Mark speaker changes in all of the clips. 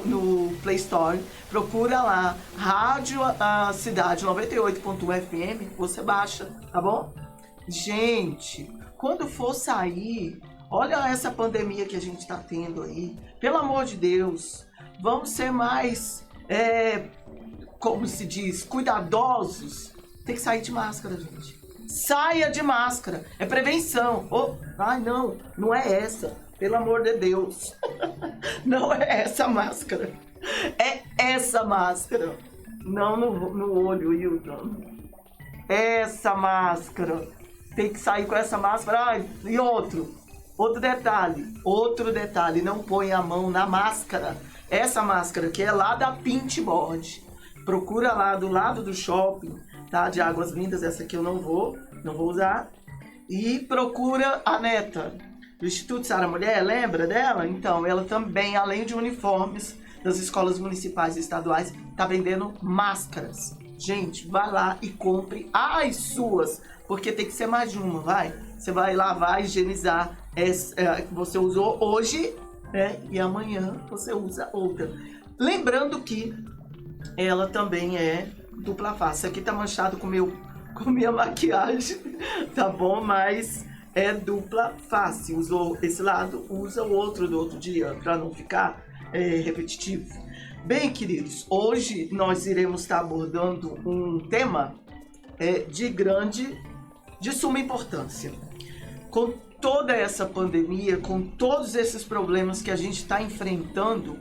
Speaker 1: no Play Store, procura lá, Rádio a Cidade 98.1 FM, você baixa, tá bom? Gente, quando for sair, olha essa pandemia que a gente tá tendo aí, pelo amor de Deus, vamos ser mais, como se diz, cuidadosos. Tem que sair de máscara, gente. Saia de máscara, é prevenção. Ai, não é essa. Pelo amor de Deus. Não é essa máscara. É essa máscara. Não no olho, Hilton. Essa máscara. Tem que sair com essa máscara. Ai, e outro detalhe. Não põe a mão na máscara. Essa máscara que é lá da Pintboard. Procura lá do lado do shopping, tá? De Águas Lindas. Essa aqui eu não vou usar. E procura a Neta. Do Instituto Sara Mulher, lembra dela? Então, ela também, além de uniformes das escolas municipais e estaduais, tá vendendo máscaras. Gente, vai lá e compre as suas, porque tem que ser mais de uma, vai. Você vai lavar, higienizar essa que você usou hoje, né? E amanhã você usa outra. Lembrando que ela também é dupla face. Isso aqui tá manchado com minha maquiagem, tá bom? Mas é dupla face. Usou esse lado, usa o outro do outro dia, para não ficar repetitivo. Bem, queridos, hoje nós iremos estar abordando um tema de suma importância. Com toda essa pandemia, com todos esses problemas que a gente está enfrentando,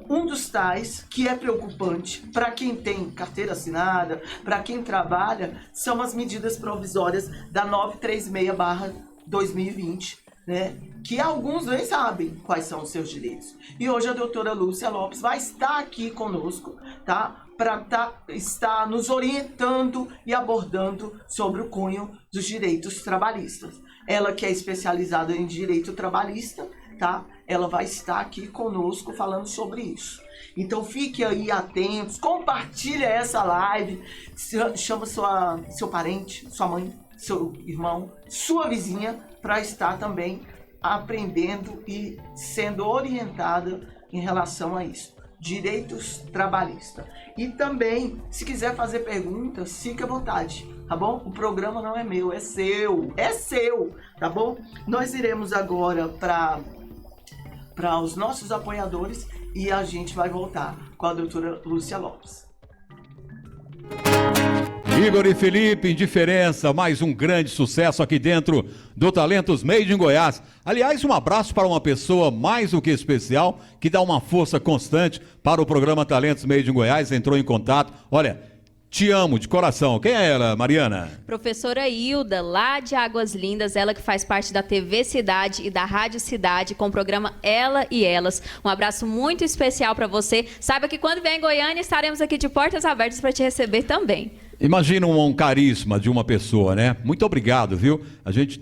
Speaker 1: um dos tais que é preocupante para quem tem carteira assinada, para quem trabalha, são as medidas provisórias da 936/2020, né? Que alguns nem sabem quais são os seus direitos. E hoje a doutora Lúcia Lopes vai estar aqui conosco, tá? Para estar nos orientando e abordando sobre o cunho dos direitos trabalhistas. Ela que é especializada em direito trabalhista, tá? Ela vai estar aqui conosco falando sobre isso. Então fique aí atentos, compartilha essa live, chama seu parente, sua mãe, seu irmão, sua vizinha, para estar também aprendendo e sendo orientada em relação a isso. Direitos trabalhistas. E também, se quiser fazer perguntas, fique à vontade, tá bom? O programa não é meu, é seu, tá bom? Nós iremos agora para os nossos apoiadores e a gente vai voltar com a doutora Lúcia Lopes.
Speaker 2: Igor e Felipe, Indiferença, mais um grande sucesso aqui dentro do Talentos Made in Goiás. Aliás, um abraço para uma pessoa mais do que especial, que dá uma força constante para o programa Talentos Made in Goiás, entrou em contato. Olha, te amo de coração. Quem é ela, Mariana?
Speaker 3: Professora Hilda, lá de Águas Lindas, ela que faz parte da TV Cidade e da Rádio Cidade, com o programa Ela e Elas. Um abraço muito especial para você. Saiba que quando vier em Goiânia, estaremos aqui de portas abertas para te receber também.
Speaker 2: Imagina um carisma de uma pessoa, né? Muito obrigado, viu? A gente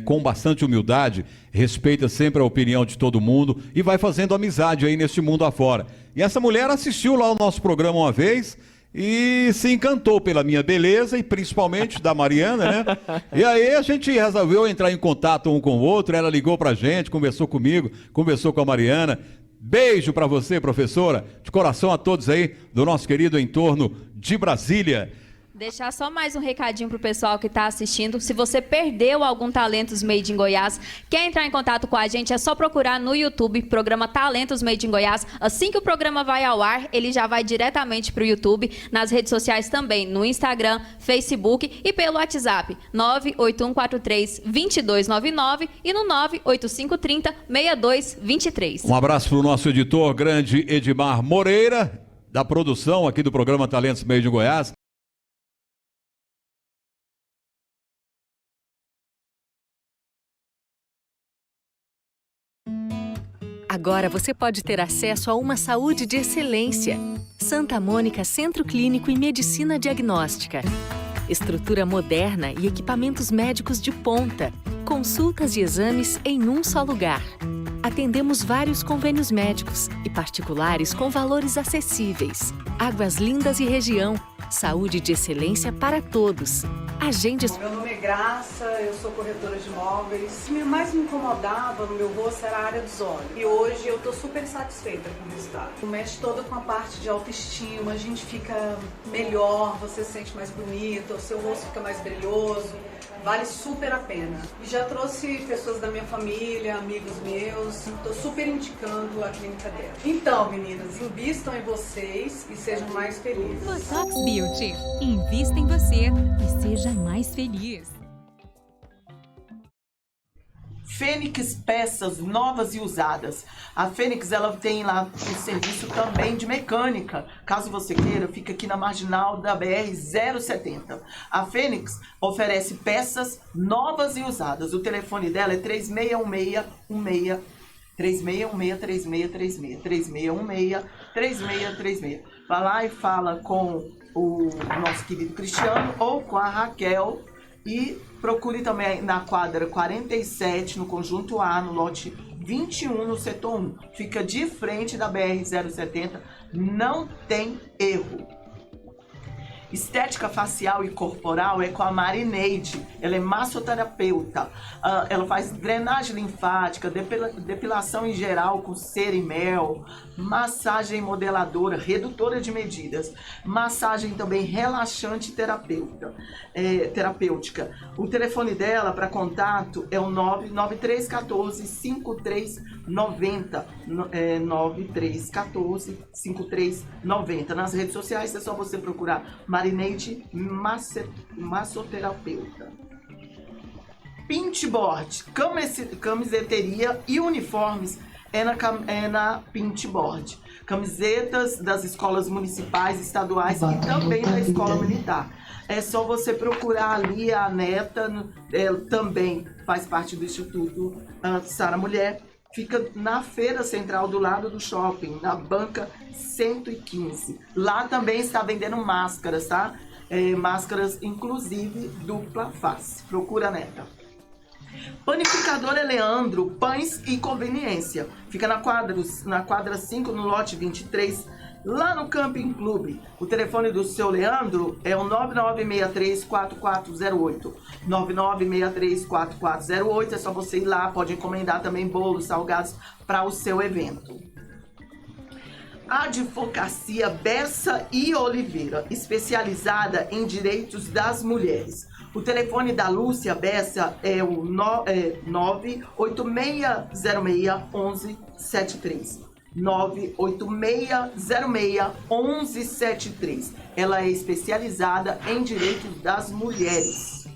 Speaker 2: com bastante humildade, respeita sempre a opinião de todo mundo e vai fazendo amizade aí neste mundo afora. E essa mulher assistiu lá o nosso programa uma vez e se encantou pela minha beleza e principalmente da Mariana, né? E aí a gente resolveu entrar em contato um com o outro, ela ligou pra gente, conversou comigo, conversou com a Mariana. Beijo para você, professora, de coração a todos aí do nosso querido entorno de Brasília.
Speaker 3: Deixar só mais um recadinho pro pessoal que está assistindo. Se você perdeu algum Talentos Made in Goiás, quer entrar em contato com a gente, é só procurar no YouTube, programa Talentos Made in Goiás. Assim que o programa vai ao ar, ele já vai diretamente pro YouTube, nas redes sociais também, no Instagram, Facebook e pelo WhatsApp, 98143-2299 e no 98530-6223.
Speaker 2: Um abraço pro nosso editor, grande Edmar Moreira, da produção aqui do programa Talentos Made in Goiás.
Speaker 4: Agora você pode ter acesso a uma saúde de excelência. Santa Mônica Centro Clínico e Medicina Diagnóstica. Estrutura moderna e equipamentos médicos de ponta. Consultas e exames em um só lugar. Atendemos vários convênios médicos e particulares com valores acessíveis. Águas Lindas e região. Saúde de excelência para todos. Agende...
Speaker 1: Meu nome é
Speaker 5: Graça, eu sou corretora de imóveis. O que mais me incomodava no meu rosto era a área dos olhos. E hoje eu tô super satisfeita com o resultado. Mexe toda com a parte de autoestima, a gente fica melhor, você se sente mais bonita, o seu rosto fica mais brilhoso. Vale super a pena. E já trouxe pessoas da minha família, amigos meus. Tô super indicando a clínica dela. Então, meninas, invistam em vocês e sejam mais felizes.
Speaker 6: Botox Beauty. Invista em você e seja mais feliz.
Speaker 1: Fênix Peças Novas e Usadas. A Fênix, ela tem lá o serviço também de mecânica. Caso você queira, fica aqui na marginal da BR-070. A Fênix oferece peças novas e usadas. O telefone dela é 3616-3636. 3616-3636. Vai lá e fala com o nosso querido Cristiano ou com a Raquel. E procure também na quadra 47, no conjunto A, no lote 21, no setor 1. Fica de frente da BR-070, não tem erro. Estética facial e corporal é com a Marineide. Ela é massoterapeuta. Ela faz drenagem linfática, depilação em geral com cera e mel, massagem modeladora, redutora de medidas, massagem também relaxante terapêutica. O telefone dela para contato é o 99314-5390. 9314-5390. Nas redes sociais é só você procurar Marineide massoterapeuta. Pintboard, camiseteria e uniformes é na Pintboard. Camisetas das escolas municipais, estaduais e também da escola militar. É só você procurar ali a neta, também faz parte do Instituto Sara Mulher. Fica na feira central do lado do shopping, na banca 115. Lá também está vendendo máscaras, tá? Máscaras, inclusive, dupla face. Procura a neta. Panificadora Leandro, pães e conveniência. Fica na quadra 5, no lote 23, lá no Camping Clube. O telefone do seu Leandro é o 9963-4408. 9963-4408. É só você ir lá, pode encomendar também bolos, salgados para o seu evento. Advocacia Bessa e Oliveira, especializada em direitos das mulheres. O telefone da Lúcia Bessa é o 98606-1173. 98606-1173. Ela é especializada em direitos das mulheres.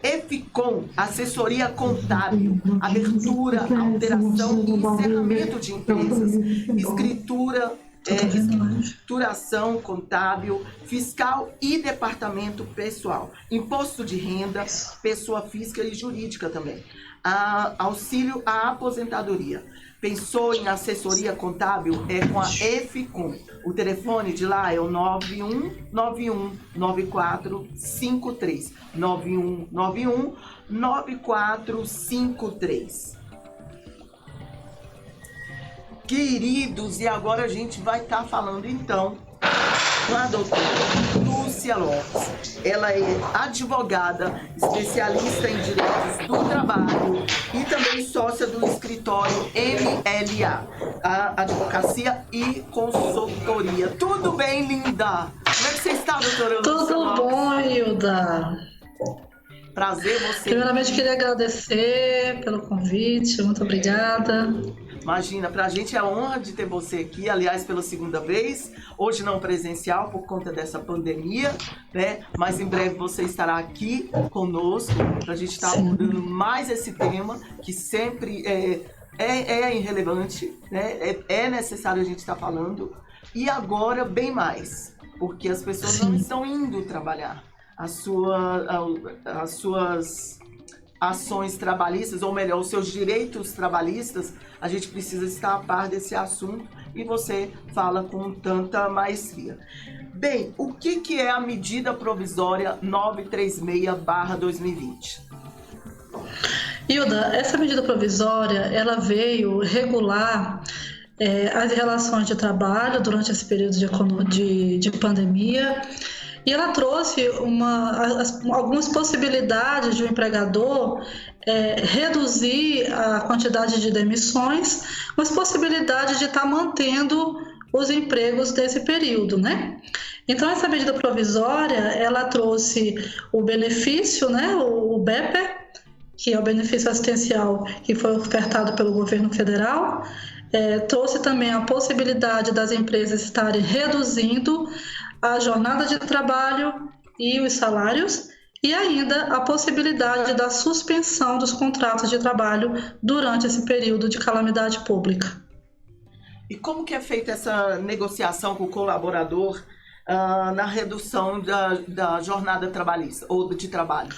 Speaker 1: EFICOM, assessoria contábil, abertura, alteração e encerramento de empresas, escrituração contábil, fiscal e departamento pessoal, imposto de renda, pessoa física e jurídica também, auxílio à aposentadoria. Pensou em assessoria contábil? É com a EFICOM. O telefone de lá é o 9191-9453. 9191-9453. Queridos, e agora a gente vai estar falando então com a doutora Lúcia Lopes. Ela é advogada, especialista em direitos do trabalho e também sócia do escritório MLA, a Advocacia e Consultoria. Tudo bem, linda? Como é que você está, doutora Lúcia Lopes?
Speaker 7: Tudo bom, Hilda?
Speaker 1: Prazer você.
Speaker 7: Primeiramente, queria agradecer pelo convite. Muito obrigada.
Speaker 1: Imagina, pra gente é a honra de ter você aqui, aliás, pela segunda vez, hoje não presencial por conta dessa pandemia, né? Mas em breve você estará aqui conosco pra gente estar abordando mais esse tema, que sempre é irrelevante, né? É necessário a gente estar falando, e agora bem mais, porque as pessoas não estão indo trabalhar. As suas ações trabalhistas, ou melhor, os seus direitos trabalhistas, a gente precisa estar a par desse assunto e você fala com tanta maestria. Bem, o que é a medida provisória 936/2020?
Speaker 7: Hilda, essa medida provisória, ela veio regular as relações de trabalho durante esse período de pandemia. e ela trouxe algumas possibilidades de um empregador reduzir a quantidade de demissões, mas possibilidade de estar mantendo os empregos desse período, né? Então, essa medida provisória, ela trouxe o benefício, né, o BEPER, que é o benefício assistencial que foi ofertado pelo governo federal, trouxe também a possibilidade das empresas estarem reduzindo a jornada de trabalho e os salários, e ainda a possibilidade da suspensão dos contratos de trabalho durante esse período de calamidade pública.
Speaker 1: E como que é feita essa negociação com o colaborador na redução da jornada trabalhista ou de trabalho?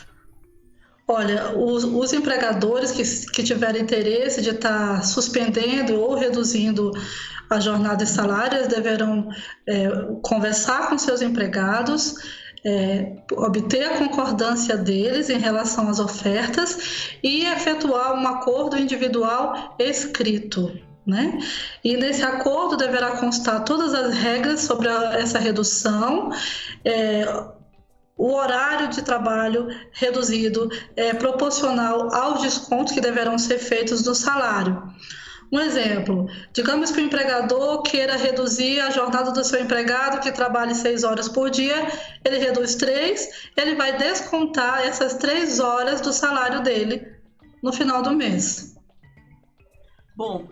Speaker 7: Olha, os empregadores que tiverem interesse de estar suspendendo ou reduzindo a jornada e salários deverão conversar com seus empregados, obter a concordância deles em relação às ofertas e efetuar um acordo individual escrito, né? E nesse acordo deverá constar todas as regras sobre essa redução, o horário de trabalho reduzido é proporcional aos descontos que deverão ser feitos no salário. Um exemplo, digamos que o empregador queira reduzir a jornada do seu empregado que trabalhe 6 horas por dia, ele reduz 3, ele vai descontar essas 3 horas do salário dele no final do mês.
Speaker 1: Bom,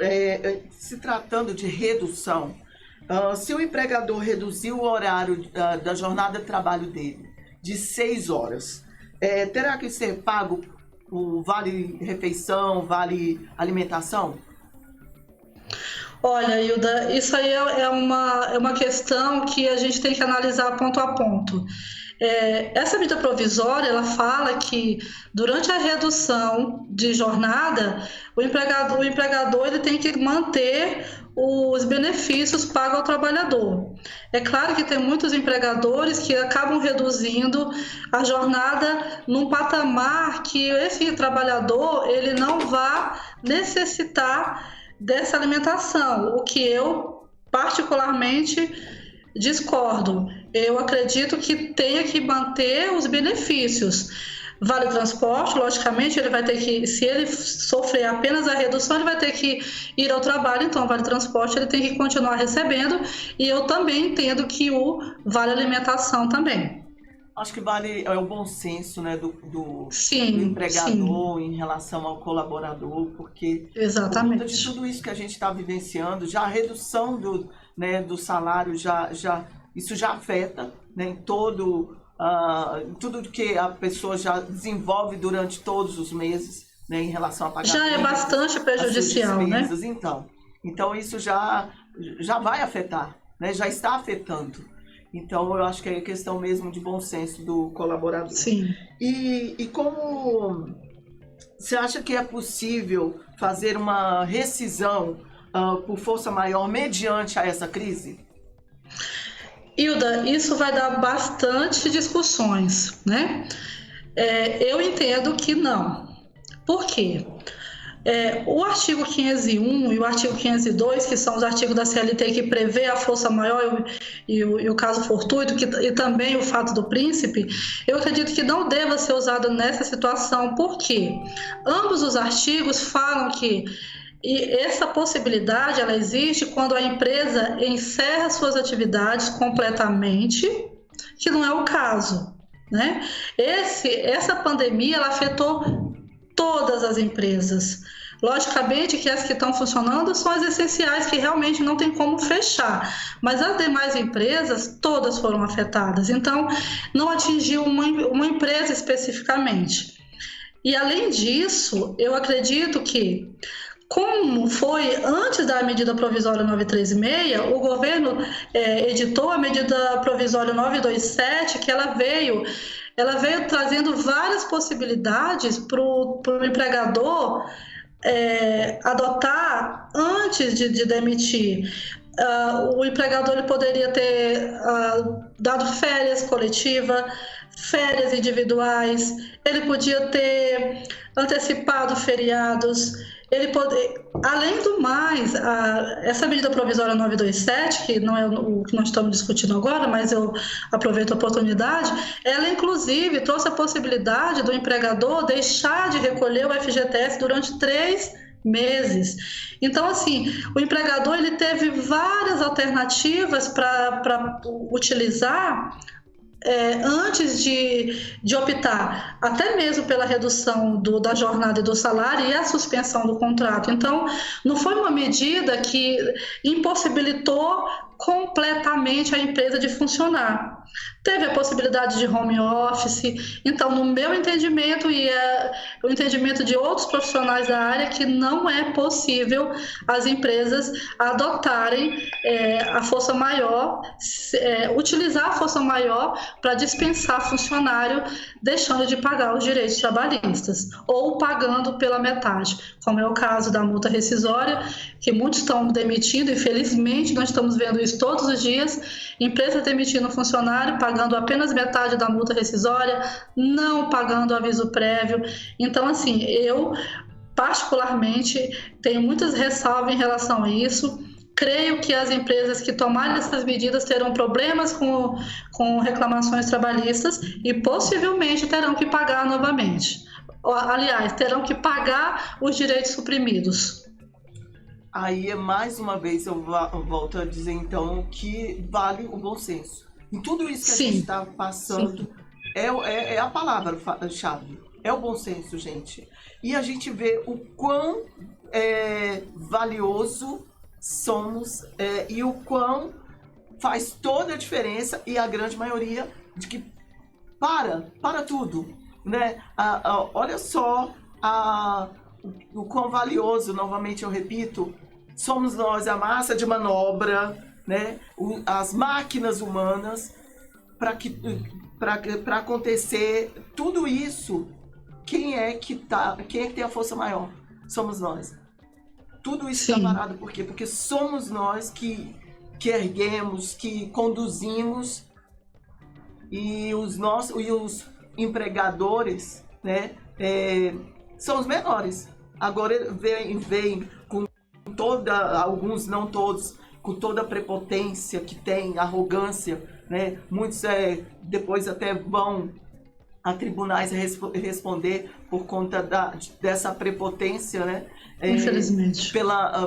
Speaker 1: se tratando de redução, se o empregador reduzir o horário da jornada de trabalho dele de 6 horas, terá que ser pago o vale-refeição, vale-alimentação?
Speaker 7: Olha, Hilda, isso aí é uma questão que a gente tem que analisar ponto a ponto. Essa medida provisória, ela fala que durante a redução de jornada, o empregador ele tem que manter os benefícios pagos ao trabalhador. É claro que tem muitos empregadores que acabam reduzindo a jornada num patamar que esse trabalhador ele não vá necessitar dessa alimentação, o que eu particularmente discordo. Eu acredito que tenha que manter os benefícios. Vale transporte, logicamente, ele vai ter que, se ele sofrer apenas a redução, ele vai ter que ir ao trabalho, então vale transporte ele tem que continuar recebendo, e eu também entendo que o vale alimentação também.
Speaker 1: Acho que vale o bom senso, né, do empregador em relação ao colaborador, porque
Speaker 7: exatamente,
Speaker 1: por conta de tudo isso que a gente está vivenciando, já a redução do salário, isso já afeta, né, em tudo que a pessoa já desenvolve durante todos os meses, né, em relação a pagar.
Speaker 7: Já é bastante prejudicial, né?
Speaker 1: Então isso já vai afetar, né, já está afetando. Então, eu acho que é questão mesmo de bom senso do colaborador.
Speaker 7: Sim.
Speaker 1: E como você acha que é possível fazer uma rescisão por força maior mediante a essa crise?
Speaker 7: Hilda, isso vai dar bastante discussões, né? Eu entendo que não. Por quê? O artigo 501 e o artigo 502, que são os artigos da CLT que prevê a força maior e o caso fortuito, e também o fato do príncipe, eu acredito que não deva ser usado nessa situação, porque ambos os artigos falam que essa possibilidade ela existe quando a empresa encerra suas atividades completamente, que não é o caso, né? Essa pandemia ela afetou todas as empresas. Logicamente que as que estão funcionando são as essenciais, que realmente não tem como fechar, mas as demais empresas, todas foram afetadas, então não atingiu uma empresa especificamente. E além disso, eu acredito que, como foi antes da medida provisória 936, o governo editou a medida provisória 927, que ela veio trazendo várias possibilidades para o empregador adotar antes de demitir. O empregador ele poderia ter dado férias coletivas, férias individuais, ele podia ter antecipado feriados, ele poder, além do mais, essa medida provisória 927, que não é o que nós estamos discutindo agora, mas eu aproveito a oportunidade, ela inclusive trouxe a possibilidade do empregador deixar de recolher o FGTS durante 3 meses. Então, assim, o empregador ele teve várias alternativas para utilizar antes de optar até mesmo pela redução da jornada e do salário e a suspensão do contrato. Então, não foi uma medida que impossibilitou completamente a empresa de funcionar. Teve a possibilidade de home office. Então, no meu entendimento e o entendimento de outros profissionais da área, que não é possível as empresas adotarem a força maior, utilizar a força maior para dispensar funcionário, deixando de pagar os direitos trabalhistas ou pagando pela metade, como é o caso da multa rescisória, que muitos estão demitindo, e felizmente nós estamos vendo isso todos os dias, empresa demitindo funcionário, pagando apenas metade da multa rescisória, não pagando aviso prévio. Então, assim, eu particularmente tenho muitas ressalvas em relação a isso. Creio que as empresas que tomarem essas medidas terão problemas com reclamações trabalhistas e possivelmente terão que pagar novamente. Aliás, terão que pagar os direitos suprimidos.
Speaker 1: Aí, mais uma vez, eu volto a dizer, então, que vale o bom senso. Em tudo isso que a gente está passando, é a palavra-chave. É o bom senso, gente. E a gente vê o quão valioso somos e o quão faz toda a diferença, e a grande maioria de que para tudo, né? Olha só o quão valioso, novamente eu repito, somos nós, a massa de manobra, né? As máquinas humanas, para acontecer tudo isso. Quem é que tem a força maior? Somos nós. Tudo isso está parado por quê? Porque somos nós que erguemos, que conduzimos, e os empregadores, né, são os menores. Agora vem com alguns, não todos, com toda a prepotência que tem, arrogância, né? Muitos depois até vão a tribunais responder por conta dessa prepotência, né?
Speaker 7: Infelizmente.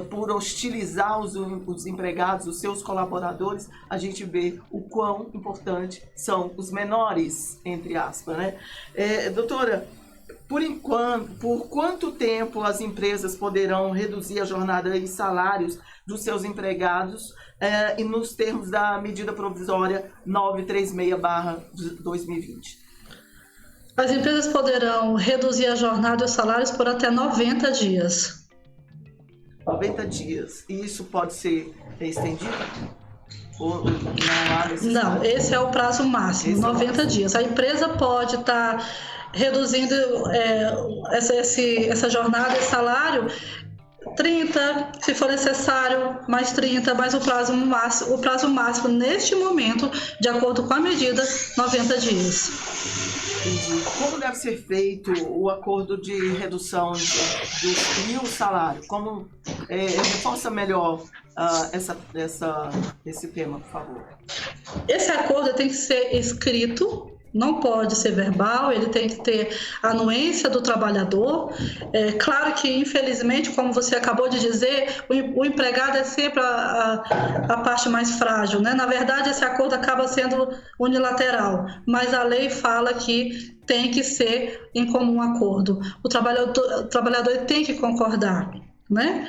Speaker 1: Por hostilizar os empregados, os seus colaboradores. A gente vê o quão importante são os menores, entre aspas, né? Doutora, por quanto tempo as empresas poderão reduzir a jornada e salários dos seus empregados e nos termos da medida provisória 936/2020?
Speaker 7: As empresas poderão reduzir a jornada e os salários por até 90 dias.
Speaker 1: 90 dias. E isso pode ser estendido? Ou
Speaker 7: não, esse é o prazo máximo, 90 dias. A empresa pode estar reduzindo essa jornada e salário 30, se for necessário, mais 30, mais o prazo máximo neste momento, de acordo com a medida, 90 dias.
Speaker 1: Entendi. Como deve ser feito o acordo de redução e o salário? Como reforça melhor esse tema, por favor?
Speaker 7: Esse acordo tem que ser escrito, não pode ser verbal, ele tem que ter a anuência do trabalhador. Claro que, infelizmente, como você acabou de dizer, o empregado é sempre a parte mais frágil, né? Na verdade, esse acordo acaba sendo unilateral, mas a lei fala que tem que ser em comum acordo. O trabalhador tem que concordar, né?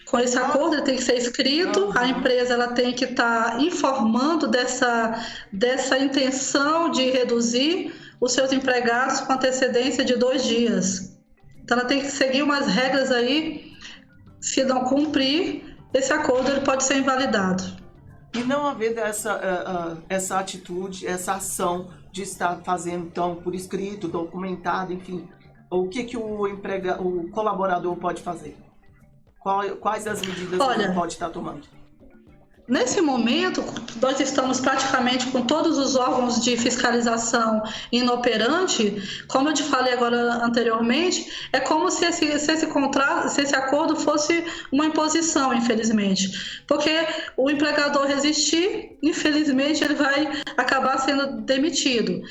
Speaker 7: Com esse acordo, ele tem que ser escrito, a empresa ela tem que estar informando dessa intenção de reduzir os seus empregados com antecedência de 2 dias. Então, ela tem que seguir umas regras aí. Se não cumprir, esse acordo ele pode ser invalidado.
Speaker 1: E não haver essa atitude, essa ação de estar fazendo, então, por escrito, documentado, enfim, o que o colaborador pode fazer? Quais as medidas que ele pode estar tomando?
Speaker 7: Nesse momento, nós estamos praticamente com todos os órgãos de fiscalização inoperante. Como eu te falei agora anteriormente, é como se esse acordo fosse uma imposição, infelizmente. Porque o empregador resistir, infelizmente, ele vai acabar sendo demitido.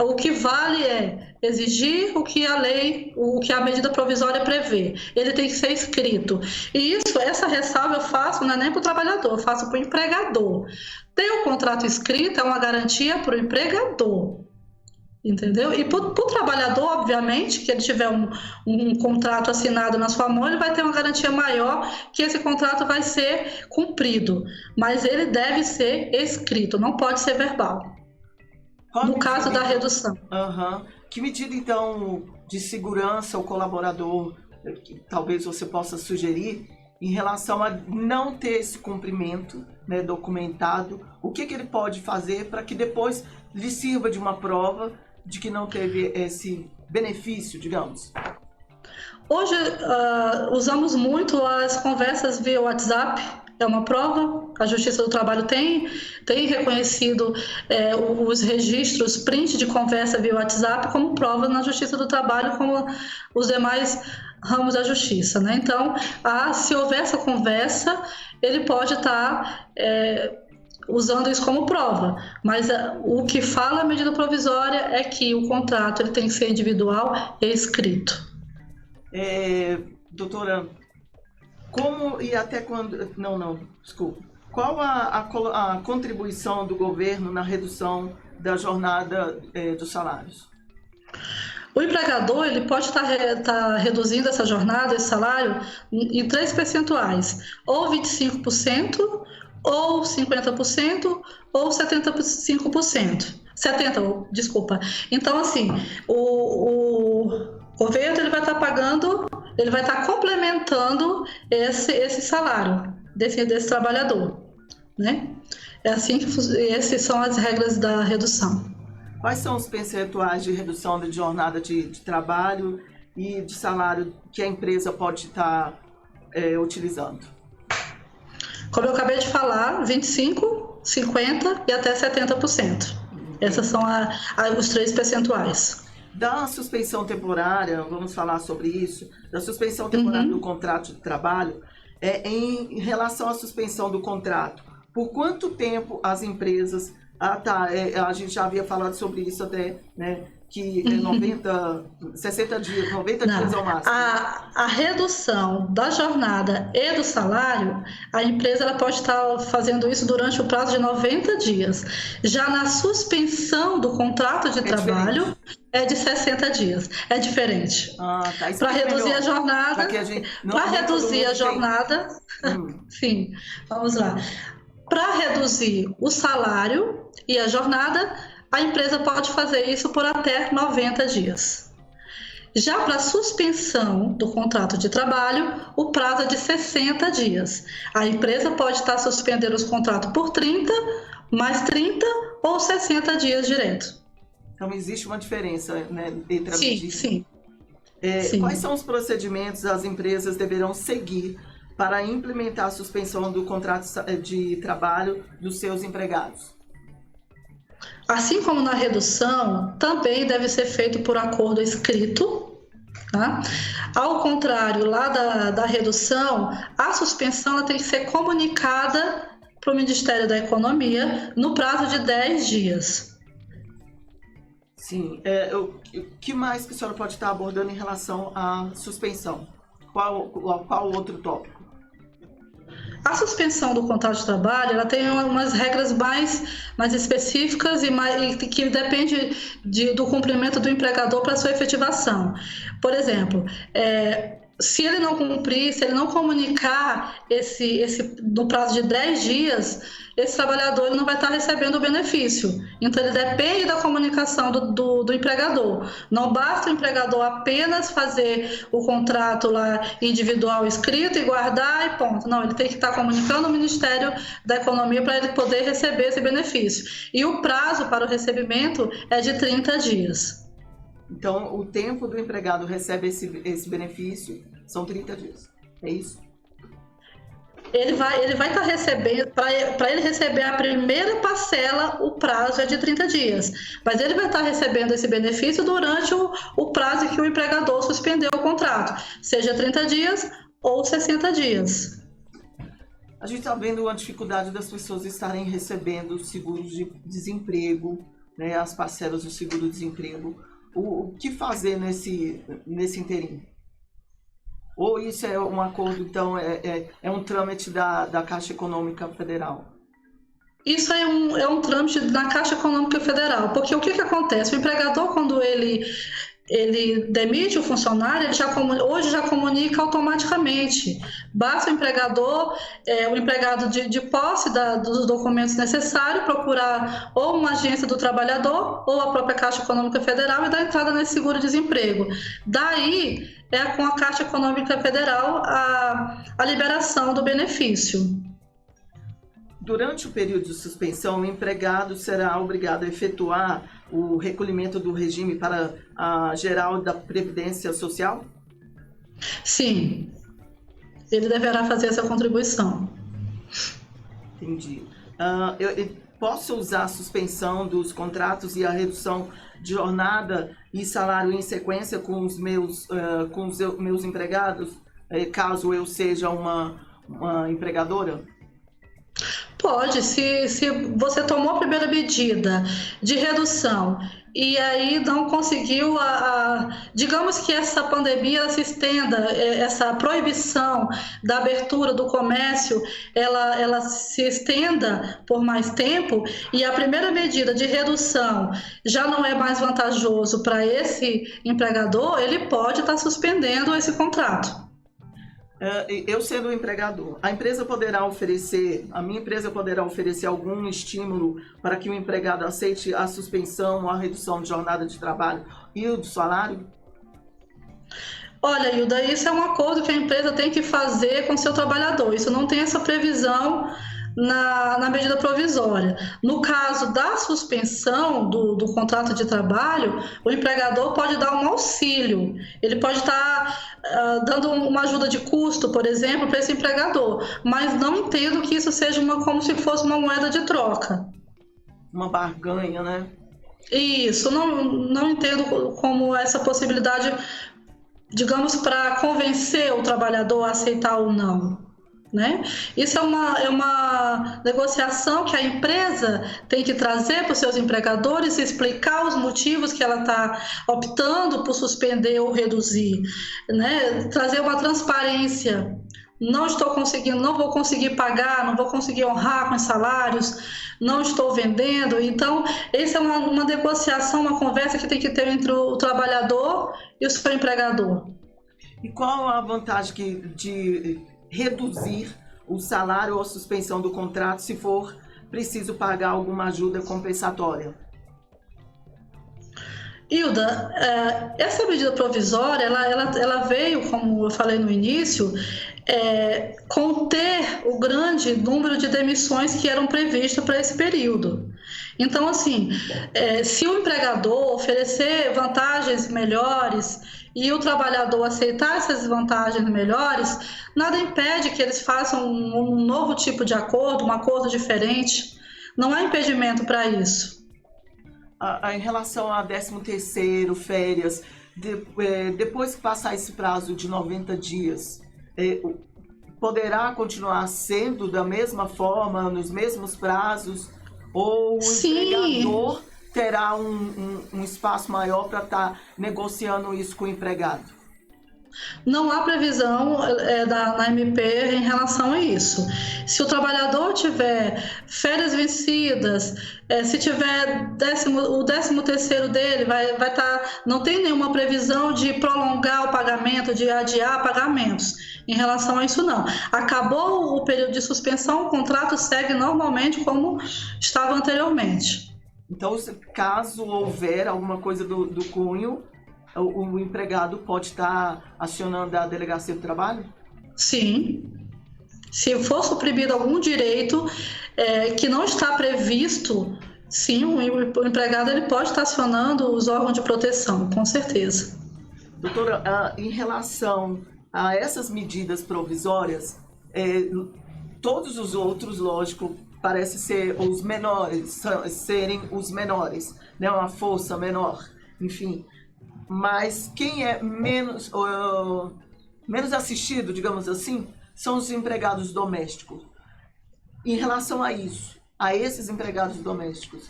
Speaker 7: O que vale é exigir o que a lei, o que a medida provisória prevê. Ele tem que ser escrito. E essa ressalva eu faço não é nem para o trabalhador, eu faço para o empregador. Ter o contrato escrito é uma garantia para o empregador. Entendeu? E para o trabalhador, obviamente, que ele tiver um contrato assinado na sua mão, ele vai ter uma garantia maior que esse contrato vai ser cumprido. Mas ele deve ser escrito, não pode ser verbal. No caso da redução.
Speaker 1: Que medida, então, de segurança o colaborador, que talvez você possa sugerir, em relação a não ter esse cumprimento, né, documentado? O que ele pode fazer para que depois lhe sirva de uma prova de que não teve esse benefício, digamos?
Speaker 7: Hoje, usamos muito as conversas via WhatsApp. É uma prova, a Justiça do Trabalho tem reconhecido os registros, print de conversa via WhatsApp como prova na Justiça do Trabalho, como os demais ramos da Justiça, né? Então, se houver essa conversa, ele pode estar usando isso como prova, mas o que fala a medida provisória é que o contrato ele tem que ser individual e escrito.
Speaker 1: Doutora, como e até quando... Desculpa. Qual a contribuição do governo na redução da jornada dos salários?
Speaker 7: O empregador ele pode estar reduzindo essa jornada, esse salário, em 3 percentuais. Ou 25%, ou 50%, ou 75%. 70%, desculpa. Então, assim, o governo ele vai estar pagando... Ele vai estar complementando esse salário desse trabalhador, né? É assim que essas são as regras da redução.
Speaker 1: Quais são os percentuais de redução de jornada de trabalho e de salário que a empresa pode estar utilizando?
Speaker 7: Como eu acabei de falar, 25%, 50% e até 70%. Essas são os 3 percentuais.
Speaker 1: Da suspensão temporária, vamos falar sobre isso, da suspensão temporária do contrato de trabalho, em relação à suspensão do contrato, por quanto tempo as empresas... a gente já havia falado sobre isso até, né, que 60 dias, 90 dias ao máximo.
Speaker 7: A redução da jornada e do salário, a empresa ela pode estar fazendo isso durante o prazo de 90 dias. Já na suspensão do contrato de trabalho, é de 60 dias. É diferente. Para reduzir a jornada... Para reduzir a jornada... Sim, vamos lá. Para reduzir o salário e a jornada, a empresa pode fazer isso por até 90 dias. Já para suspensão do contrato de trabalho, o prazo é de 60 dias. A empresa pode estar suspendendo os contratos por 30, mais 30 ou 60 dias direto.
Speaker 1: Então, existe uma diferença, né, entre a medida.
Speaker 7: Sim.
Speaker 1: Quais são os procedimentos as empresas deverão seguir para implementar a suspensão do contrato de trabalho dos seus empregados?
Speaker 7: Assim como na redução, também deve ser feito por acordo escrito. Tá? Ao contrário, lá da redução, a suspensão ela tem que ser comunicada para o Ministério da Economia no prazo de 10 dias.
Speaker 1: Sim. O que mais que a senhora pode estar abordando em relação à suspensão? Qual outro tópico?
Speaker 7: A suspensão do contrato de trabalho ela tem umas regras mais específicas e que depende do cumprimento do empregador para sua efetivação. Por exemplo, se ele não cumprir, se ele não comunicar no prazo de 10 dias, esse trabalhador ele não vai estar recebendo o benefício. Então, ele depende da comunicação do empregador. Não basta o empregador apenas fazer o contrato lá individual escrito e guardar e ponto. Não, ele tem que estar comunicando ao Ministério da Economia para ele poder receber esse benefício. E o prazo para o recebimento é de 30 dias.
Speaker 1: Então, o tempo do empregado recebe esse benefício são 30 dias. É isso?
Speaker 7: ele vai estar recebendo, para ele receber a primeira parcela, o prazo é de 30 dias. Mas ele vai estar recebendo esse benefício durante o prazo que o empregador suspendeu o contrato, seja 30 dias ou 60 dias.
Speaker 1: A gente está vendo a dificuldade das pessoas estarem recebendo seguros de desemprego, né, as parcelas do seguro-desemprego. O que fazer nesse interim? Ou isso é um acordo, então, é um trâmite da Caixa Econômica Federal?
Speaker 7: Isso é um trâmite da Caixa Econômica Federal, porque o que acontece? O empregador, quando ele demite o funcionário, hoje já comunica automaticamente. Basta o empregado de posse dos documentos necessários procurar ou uma agência do trabalhador ou a própria Caixa Econômica Federal e dar entrada nesse seguro-desemprego. Daí é com a Caixa Econômica Federal a liberação do benefício.
Speaker 1: Durante o período de suspensão, o empregado será obrigado a efetuar o recolhimento do regime para a geral da Previdência Social?
Speaker 7: Sim, ele deverá fazer essa contribuição.
Speaker 1: Entendi. Eu posso usar a suspensão dos contratos e a redução de jornada e salário em sequência com os meus empregados, caso eu seja uma empregadora?
Speaker 7: Pode, se você tomou a primeira medida de redução e aí não conseguiu, digamos que essa pandemia se estenda, essa proibição da abertura do comércio, ela se estenda por mais tempo e a primeira medida de redução já não é mais vantajoso para esse empregador, ele pode estar suspendendo esse contrato.
Speaker 1: Eu sendo empregador, a minha empresa poderá oferecer algum estímulo para que o empregado aceite a suspensão ou a redução de jornada de trabalho e o do salário?
Speaker 7: Olha, Hilda, isso é um acordo que a empresa tem que fazer com o seu trabalhador. Isso não tem essa previsão na medida provisória. No caso da suspensão do contrato de trabalho, o empregador pode dar um auxílio. Ele pode estar dando uma ajuda de custo, por exemplo, para esse empregador. Mas não entendo que isso seja como se fosse uma moeda de troca.
Speaker 1: Uma barganha, né?
Speaker 7: Isso, não entendo como essa possibilidade, digamos, para convencer o trabalhador a aceitar ou não. Né? Isso é uma negociação que a empresa tem que trazer para os seus empregadores, explicar os motivos que ela está optando por suspender ou reduzir, né? Trazer uma transparência. Não vou conseguir pagar, não vou conseguir honrar com os salários, não estou vendendo. Então, essa é uma negociação, uma conversa que tem que ter entre o trabalhador e o seu empregador.
Speaker 1: E qual a vantagem de reduzir o salário ou a suspensão do contrato se for preciso pagar alguma ajuda compensatória?
Speaker 7: Hilda, essa medida provisória, ela veio, como eu falei no início, conter o grande número de demissões que eram previstas para esse período. Então, assim, se o empregador oferecer vantagens melhores e o trabalhador aceitar essas vantagens melhores, nada impede que eles façam um novo tipo de acordo, um acordo diferente. Não há impedimento para isso.
Speaker 1: Em relação a 13º, férias, depois que passar esse prazo de 90 dias, poderá continuar sendo da mesma forma, nos mesmos prazos? Ou o empregador terá um espaço maior para estar negociando isso com o empregado?
Speaker 7: Não há previsão na MP em relação a isso. Se o trabalhador tiver férias vencidas, se tiver o 13º dele, vai estar, não tem nenhuma previsão de prolongar o pagamento, de adiar pagamentos. Em relação a isso, não. Acabou o período de suspensão, o contrato segue normalmente como estava anteriormente.
Speaker 1: Então, caso houver alguma coisa do cunho, o empregado pode estar acionando a Delegacia do Trabalho?
Speaker 7: Sim. Se for suprimido algum direito que não está previsto, sim, o empregado ele pode estar acionando os órgãos de proteção, com certeza.
Speaker 1: Doutora, em relação a essas medidas provisórias, todos os outros, lógico, parece ser os menores, serem os menores, né? Uma força menor, enfim. Mas quem é menos assistido, digamos assim, são os empregados domésticos. Em relação a isso, a esses empregados domésticos,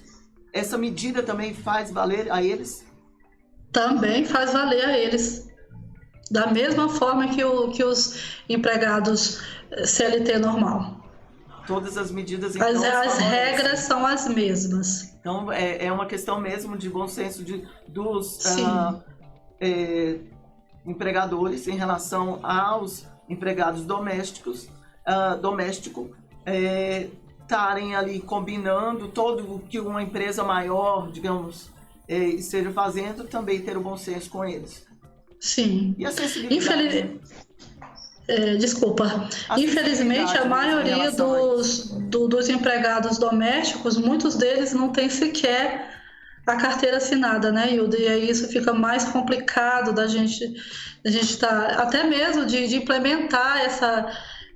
Speaker 1: essa medida também faz valer a eles?
Speaker 7: Também faz valer a eles. Da mesma forma que os empregados CLT normal.
Speaker 1: Todas as medidas, então,
Speaker 7: as regras são as mesmas.
Speaker 1: Então, é uma questão mesmo de bom senso dos empregadores em relação aos empregados domésticos, estarem ali combinando todo o que uma empresa maior, digamos, esteja fazendo, também ter o bom senso com eles.
Speaker 7: Sim.
Speaker 1: E a sensibilidade?
Speaker 7: Infelizmente, a maioria dos empregados domésticos, muitos deles não têm sequer a carteira assinada, né, Hilda? E aí isso fica mais complicado da gente até mesmo de implementar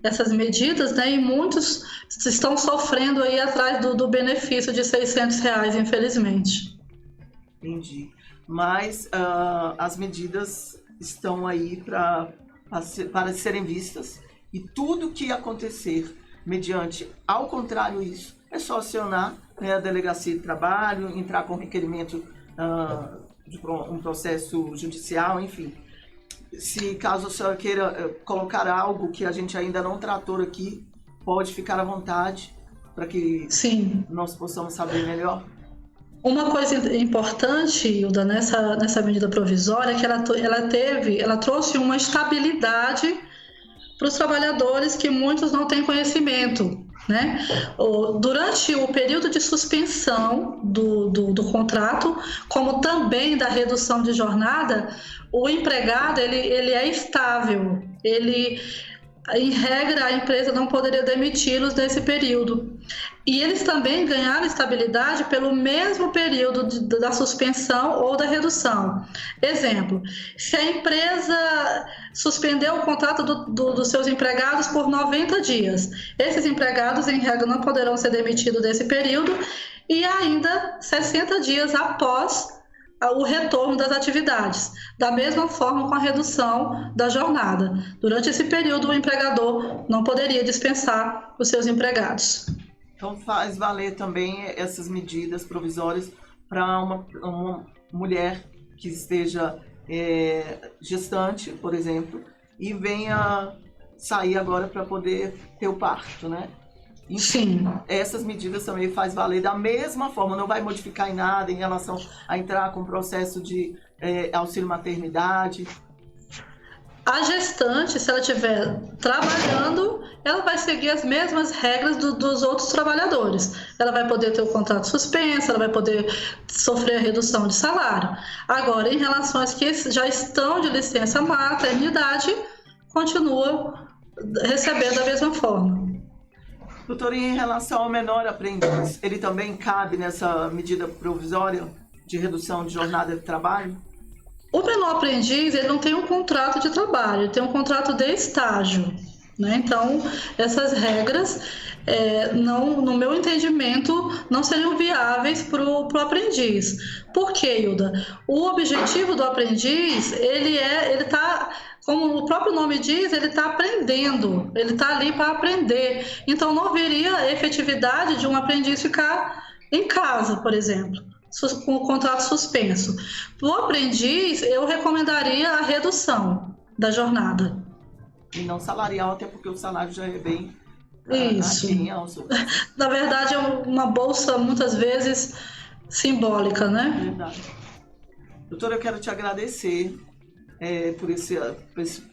Speaker 7: essas medidas, né? E muitos estão sofrendo aí atrás do benefício de R$600, infelizmente.
Speaker 1: Entendi. Mas as medidas estão aí para serem vistas, e tudo que acontecer mediante, ao contrário isso, é só acionar, né, a Delegacia de Trabalho, entrar com requerimento de um processo judicial, enfim. Se caso a senhora queira colocar algo que a gente ainda não tratou aqui, pode ficar à vontade para que nós possamos saber melhor.
Speaker 7: Uma coisa importante, Hilda, nessa medida provisória é que ela trouxe uma estabilidade para os trabalhadores que muitos não têm conhecimento, né? Durante o período de suspensão do contrato, como também da redução de jornada, o empregado ele é estável, em regra, a empresa não poderia demiti-los nesse período. E eles também ganharam estabilidade pelo mesmo período da suspensão ou da redução. Exemplo, se a empresa suspendeu o contrato dos seus empregados por 90 dias, esses empregados, em regra, não poderão ser demitidos nesse período e ainda 60 dias após o retorno das atividades. Da mesma forma com a redução da jornada. Durante esse período, o empregador não poderia dispensar os seus empregados.
Speaker 1: Então faz valer também essas medidas provisórias para uma mulher que esteja gestante, por exemplo, e venha sair agora para poder ter o parto, né?
Speaker 7: Sim.
Speaker 1: Essas medidas também faz valer da mesma forma, não vai modificar em nada em relação a entrar com o processo de auxílio maternidade.
Speaker 7: A gestante, se ela estiver trabalhando, ela vai seguir as mesmas regras dos outros trabalhadores. Ela vai poder ter o contrato suspenso, ela vai poder sofrer a redução de salário. Agora, em relação às que já estão de licença maternidade, continua recebendo da mesma forma.
Speaker 1: Doutora, em relação ao menor aprendiz, ele também cabe nessa medida provisória de redução de jornada de trabalho?
Speaker 7: O menor aprendiz, ele não tem um contrato de trabalho, ele tem um contrato de estágio, né? Então, essas regras, no meu entendimento, não seriam viáveis para o aprendiz. Por quê, Hilda? O objetivo do aprendiz, ele está... Como o próprio nome diz, ele está aprendendo, ele está ali para aprender. Então, não haveria a efetividade de um aprendiz ficar em casa, por exemplo, com o contrato suspenso. Para o aprendiz, eu recomendaria a redução da jornada.
Speaker 1: E não salarial, até porque o salário já é bem...
Speaker 7: Isso. Na verdade, é uma bolsa, muitas vezes, simbólica, né?
Speaker 1: Verdade. Doutora, eu quero te agradecer por esse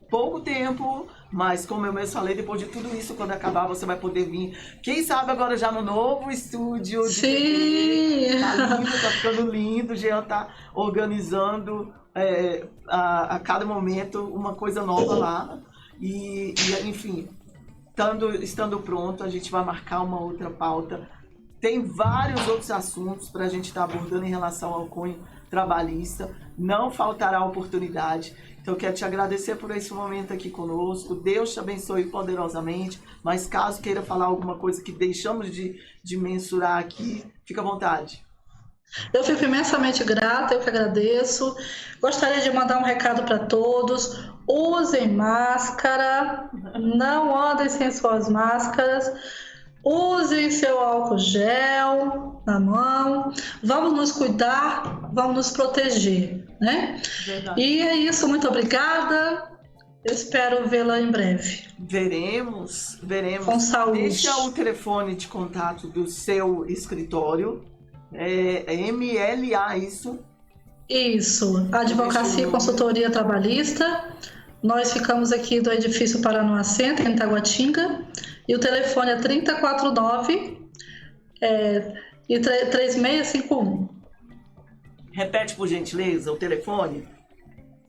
Speaker 1: pouco tempo, mas como eu mesmo falei, depois de tudo isso, quando acabar, você vai poder vir, quem sabe agora já no novo estúdio.
Speaker 7: Sim!
Speaker 1: Tá lindo, tá ficando lindo, o Jean tá organizando a cada momento uma coisa nova lá, e enfim, estando pronto, a gente vai marcar uma outra pauta. Tem vários outros assuntos para a gente estar abordando em relação ao cunho trabalhista, não faltará oportunidade. Então eu quero te agradecer por esse momento aqui conosco. Deus te abençoe poderosamente. Mas caso queira falar alguma coisa que deixamos de mensurar aqui, fica à vontade.
Speaker 7: Eu fico imensamente grata, eu que agradeço. Gostaria de mandar um recado para todos. Usem máscara, não andem sem suas máscaras. Usem seu álcool gel na mão. Vamos nos cuidar, vamos nos proteger, né?
Speaker 1: Verdade.
Speaker 7: E é isso, muito obrigada. Eu espero vê-la em breve.
Speaker 1: Veremos.
Speaker 7: Com saúde.
Speaker 1: Deixa o telefone de contato do seu escritório. É MLA, isso?
Speaker 7: Isso, Advocacia e Consultoria Trabalhista. Nós ficamos aqui do edifício Paranoá Center, em Taguatinga. E o telefone é 3049 e 3651.
Speaker 1: Repete, por gentileza, o telefone.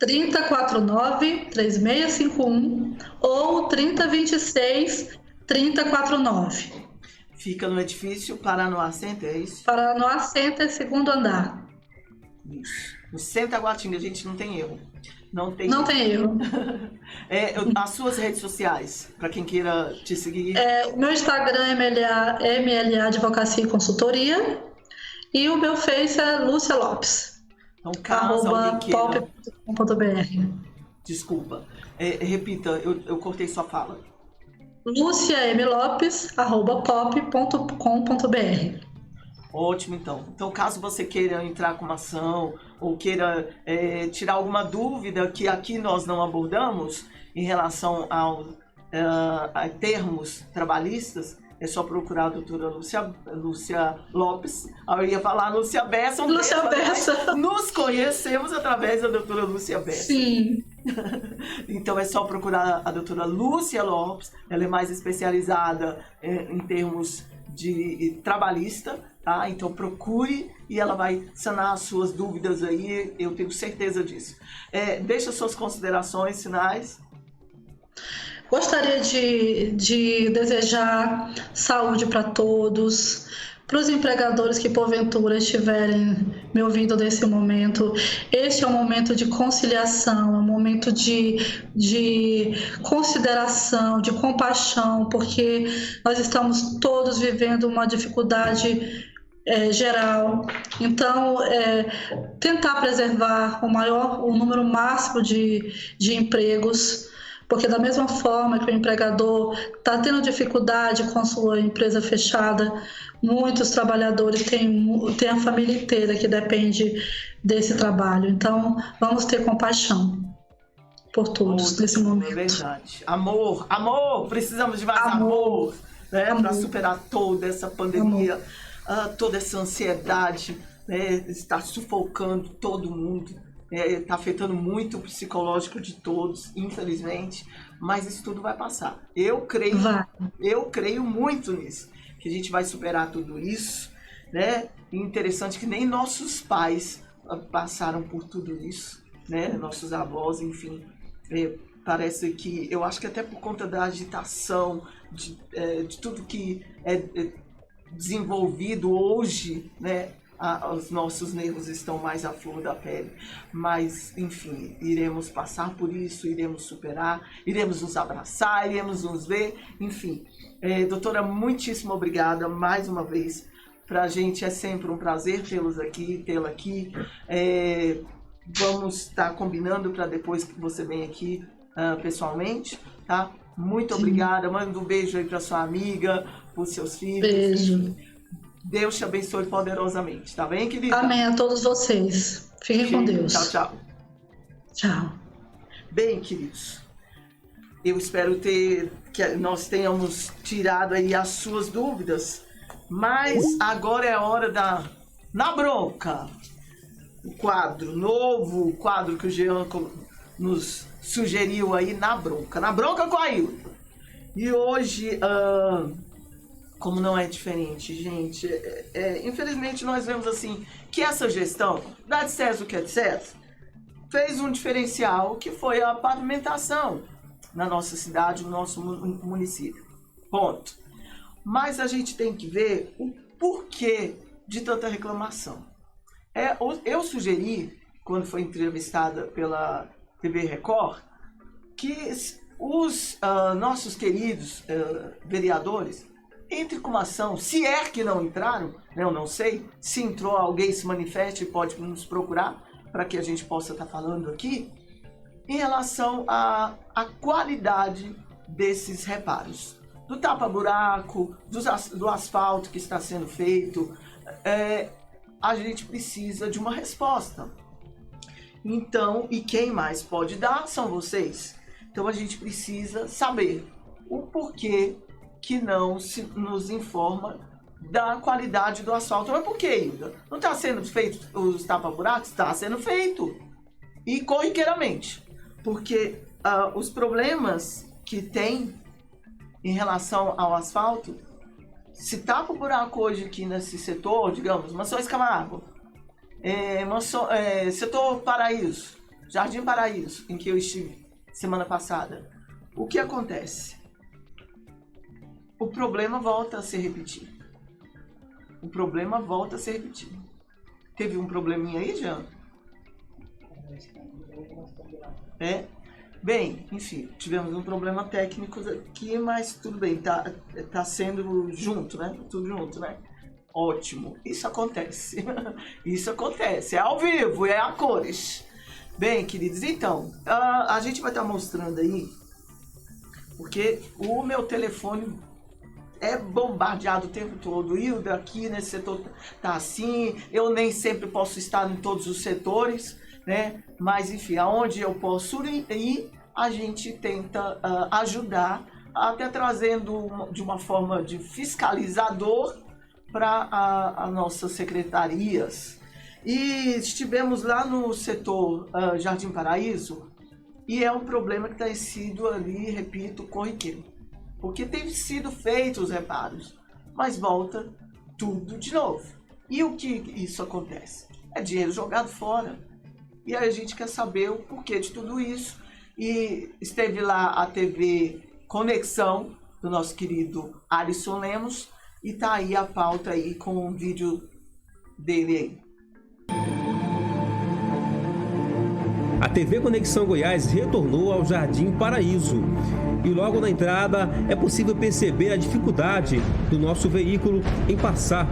Speaker 7: 3049-3651 ou 3026-3049.
Speaker 1: Fica no edifício Paranoá Center, é isso?
Speaker 7: Paranoá Center, segundo andar.
Speaker 1: Isso. No Centro Taguatinga, a gente não tem erro. Não tem
Speaker 7: erro.
Speaker 1: As suas redes sociais, para quem queira te seguir.
Speaker 7: O meu Instagram é MLA Advocacia e Consultoria e o meu Face é Lúcia Lopes.
Speaker 1: Então, caso alguém queira...
Speaker 7: pop.com.br.
Speaker 1: Desculpa. Repita, eu cortei sua fala.
Speaker 7: luciamlopes@pop.com.br.
Speaker 1: Ótimo, então. Então, caso você queira entrar com uma ação ou queira tirar alguma dúvida que aqui nós não abordamos em relação a termos trabalhistas, é só procurar a doutora Lúcia Lopes. Eu ia falar Lúcia Bessa.
Speaker 7: Lúcia Bessa.
Speaker 1: Nos conhecemos através da doutora Lúcia Bessa.
Speaker 7: Sim.
Speaker 1: Então é só procurar a doutora Lúcia Lopes. Ela é mais especializada em termos de trabalhista, tá? Então procure e ela vai sanar as suas dúvidas aí, eu tenho certeza disso. Deixa suas considerações finais.
Speaker 7: Gostaria de desejar saúde para todos, para os empregadores que porventura estiverem me ouvindo nesse momento. Este é um momento de conciliação, é um momento de consideração, de compaixão, porque nós estamos todos vivendo uma dificuldade geral. Então, tentar preservar o número máximo de empregos, porque da mesma forma que o empregador está tendo dificuldade com a sua empresa fechada, muitos trabalhadores têm a família inteira que depende desse trabalho. Então, vamos ter compaixão por todos nesse momento.
Speaker 1: É verdade. Amor, precisamos de mais amor, né? Para superar toda essa pandemia, toda essa ansiedade, né? Está sufocando todo mundo. Está afetando muito o psicológico de todos, infelizmente, mas isso tudo vai passar. Eu creio muito nisso, que a gente vai superar tudo isso, né? E interessante que nem nossos pais passaram por tudo isso, né? Nossos avós, enfim, parece que, eu acho que até por conta da agitação, de tudo que é desenvolvido hoje, né? Os nossos nervos estão mais à flor da pele, mas enfim, iremos passar por isso, iremos superar, iremos nos abraçar, iremos nos ver, enfim. Doutora, muitíssimo obrigada mais uma vez. Para a gente é sempre um prazer tê-la aqui. Vamos estar combinando para depois que você venha aqui pessoalmente, tá? Muito obrigada. Manda um beijo aí para sua amiga, para os seus filhos.
Speaker 7: Beijo.
Speaker 1: Enfim. Deus te abençoe poderosamente, tá bem, querida?
Speaker 7: Amém a todos vocês. Fiquem com Deus.
Speaker 1: Tchau, tchau.
Speaker 7: Tchau.
Speaker 1: Bem, queridos, eu espero que nós tenhamos tirado aí as suas dúvidas, mas agora é a hora Na Bronca. O novo quadro que o Jean nos sugeriu aí, Na Bronca. Na Bronca com a Ailton. E hoje... como não é diferente, gente, infelizmente nós vemos assim que essa gestão, dá de César o que é de César, fez um diferencial que foi a pavimentação na nossa cidade, no nosso município. Ponto. Mas a gente tem que ver o porquê de tanta reclamação. Eu sugeri, quando foi entrevistada TV Record, que os nossos queridos vereadores entrem com uma ação, se é que não entraram, eu não sei, se entrou alguém se manifeste, pode nos procurar para que a gente possa estar falando aqui, em relação à qualidade desses reparos. Do tapa-buraco, do asfalto que está sendo feito, a gente precisa de uma resposta. Então, e quem mais pode dar são vocês. Então a gente precisa saber o porquê que não se nos informa da qualidade do asfalto. Mas por que, Hilda? Não está sendo feito os tapa-buracos? Está sendo feito. E corriqueiramente. Porque os problemas que tem em relação ao asfalto, se tapa o buraco hoje aqui nesse setor, digamos, Mansões Camargo, setor Paraíso, Jardim Paraíso, em que eu estive semana passada, o que acontece? O problema volta a se repetir. O problema volta a se repetir. Teve um probleminha aí, Jean? Bem, enfim, tivemos um problema técnico aqui, mas tudo bem, tá sendo junto, né? Tudo junto, né? Ótimo, isso acontece. Isso acontece, é ao vivo, é a cores. Bem, queridos, então, a gente vai estar mostrando aí, porque o meu telefone é bombardeado o tempo todo. Hilda, aqui nesse setor tá assim, eu nem sempre posso estar em todos os setores, né? Mas, enfim, aonde eu posso ir, a gente tenta ajudar, até trazendo de uma forma de fiscalizador para as nossas secretarias. E estivemos lá no setor Jardim Paraíso, e é um problema que tem sido ali, repito, corriqueiro. Porque tem sido feitos os reparos, mas volta tudo de novo. E o que isso acontece? É dinheiro jogado fora. E aí a gente quer saber o porquê de tudo isso. E esteve lá a TV Conexão, do nosso querido Alisson Lemos, e tá aí a pauta aí com o vídeo dele aí.
Speaker 8: A TV Conexão Goiás retornou ao Jardim Paraíso. E logo na entrada é possível perceber a dificuldade do nosso veículo em passar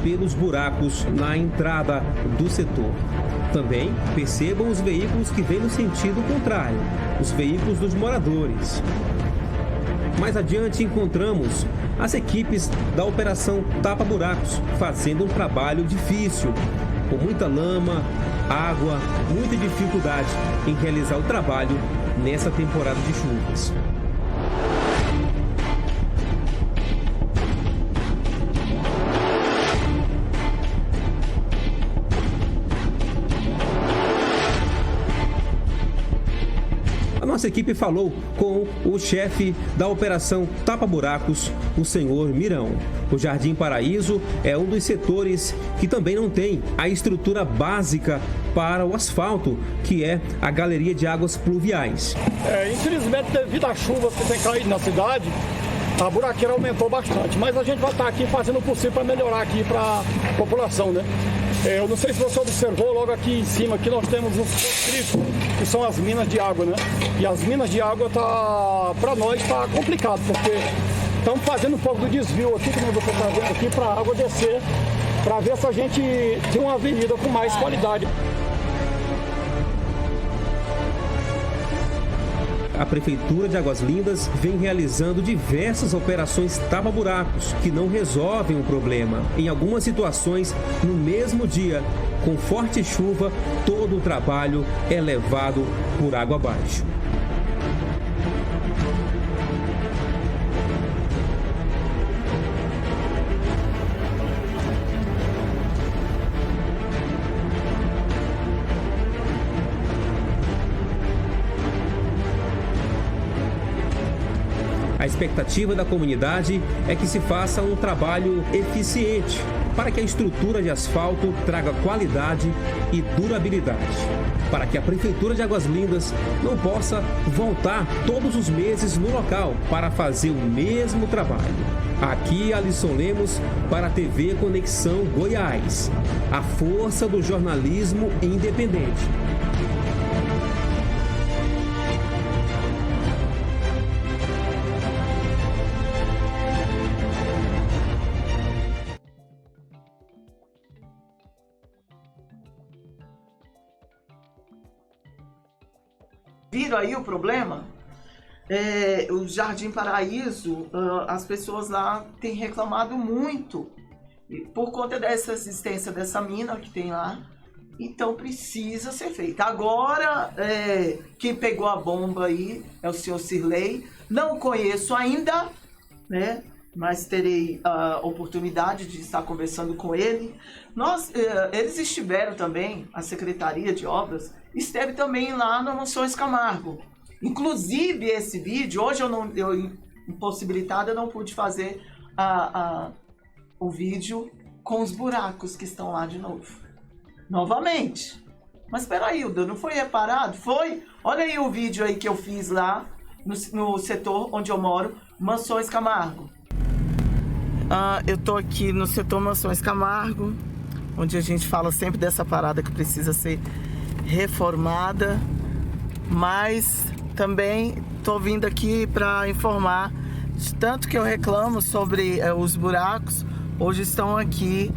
Speaker 8: pelos buracos na entrada do setor. Também percebam os veículos que vêm no sentido contrário, os veículos dos moradores. Mais adiante encontramos as equipes da Operação Tapa Buracos fazendo um trabalho difícil, com muita lama, água, muita dificuldade em realizar o trabalho nessa temporada de chuvas. A nossa equipe falou com o chefe da Operação Tapa Buracos, o senhor Mirão. O Jardim Paraíso é um dos setores que também não tem a estrutura básica para o asfalto, que é a galeria de águas pluviais.
Speaker 9: Infelizmente, devido às chuvas que tem caído na cidade, a buraqueira aumentou bastante, mas a gente vai estar aqui fazendo o possível para melhorar aqui para a população, né? Eu não sei se você observou, logo aqui em cima, aqui nós temos uns distritos, que são as minas de água, né? E as minas de água, para nós, está complicado, porque estamos fazendo um pouco do desvio aqui, como você está vendo aqui, para a água descer, para ver se a gente tem uma avenida com mais qualidade.
Speaker 8: A Prefeitura de Águas Lindas vem realizando diversas operações tapa-buracos que não resolvem o problema. Em algumas situações, no mesmo dia, com forte chuva, todo o trabalho é levado por água abaixo. A expectativa da comunidade é que se faça um trabalho eficiente para que a estrutura de asfalto traga qualidade e durabilidade, para que a Prefeitura de Águas Lindas não possa voltar todos os meses no local para fazer o mesmo trabalho. Aqui, Alisson Lemos para a TV Conexão Goiás, a força do jornalismo independente.
Speaker 1: Viram aí o problema? O Jardim Paraíso, as pessoas lá têm reclamado muito por conta dessa existência dessa mina que tem lá. Então precisa ser feita. Agora, quem pegou a bomba aí é o senhor Cirlei. Não conheço ainda, né? Mas terei a oportunidade de estar conversando com ele. Eles estiveram também, a Secretaria de Obras, esteve também lá na Mansões Camargo. Inclusive esse vídeo, hoje eu impossibilitada, não pude fazer o vídeo com os buracos que estão lá de novo. Novamente. Mas peraí, o dano foi reparado? Foi? Olha aí o vídeo aí que eu fiz lá no setor onde eu moro, Mansões Camargo. Eu tô aqui no setor Mansões Camargo, onde a gente fala sempre dessa parada que precisa ser reformada, mas também tô vindo aqui para informar de tanto que eu reclamo sobre os buracos. Hoje estão aqui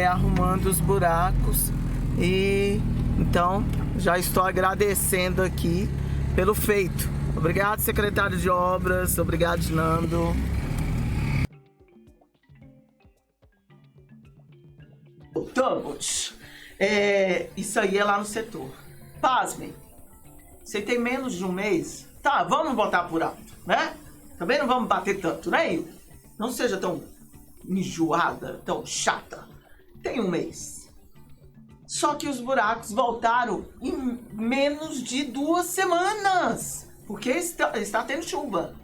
Speaker 1: arrumando os buracos e então já estou agradecendo aqui pelo feito. Obrigado, secretário de Obras, obrigado, Nando. Voltamos. Isso aí é lá no setor. Pasmem. Você tem menos de um mês? Tá, vamos botar por alto, né? Também não vamos bater tanto, né, Ilha? Não seja tão enjoada, tão chata. Tem um mês. Só que os buracos voltaram em menos de 2 semanas. Porque está tendo chuva.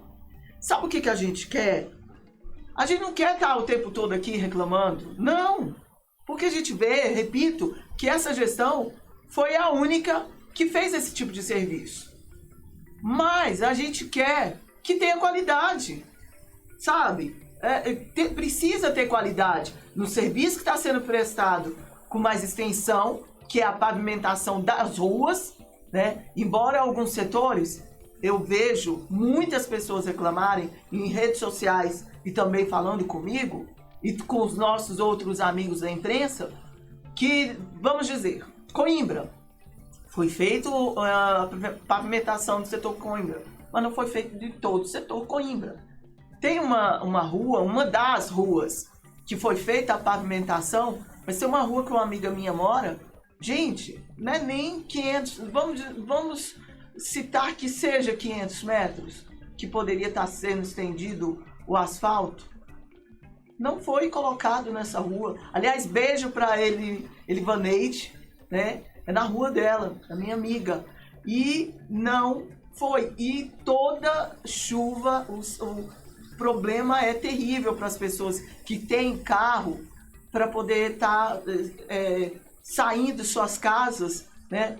Speaker 1: Sabe o que a gente quer? A gente não quer estar o tempo todo aqui reclamando. Não. Porque a gente vê, repito, que essa gestão foi a única que fez esse tipo de serviço. Mas a gente quer que tenha qualidade. Sabe? Precisa ter qualidade no serviço que está sendo prestado com mais extensão, que é a pavimentação das ruas, né? Embora alguns setores eu vejo muitas pessoas reclamarem em redes sociais e também falando comigo e com os nossos outros amigos da imprensa, que, vamos dizer, Coimbra, foi feito a pavimentação do setor Coimbra, mas não foi feito de todo o setor Coimbra. Tem uma rua, uma das ruas que foi feita a pavimentação, vai ser uma rua que uma amiga minha mora. Gente, não é nem 500, vamos citar que seja 500 metros, que poderia estar sendo estendido o asfalto. Não foi colocado nessa rua. Aliás, beijo para Elivaneide, né? É na rua dela, da minha amiga. E não foi. E toda chuva, o problema é terrível para as pessoas que têm carro para poder estar saindo de suas casas, né?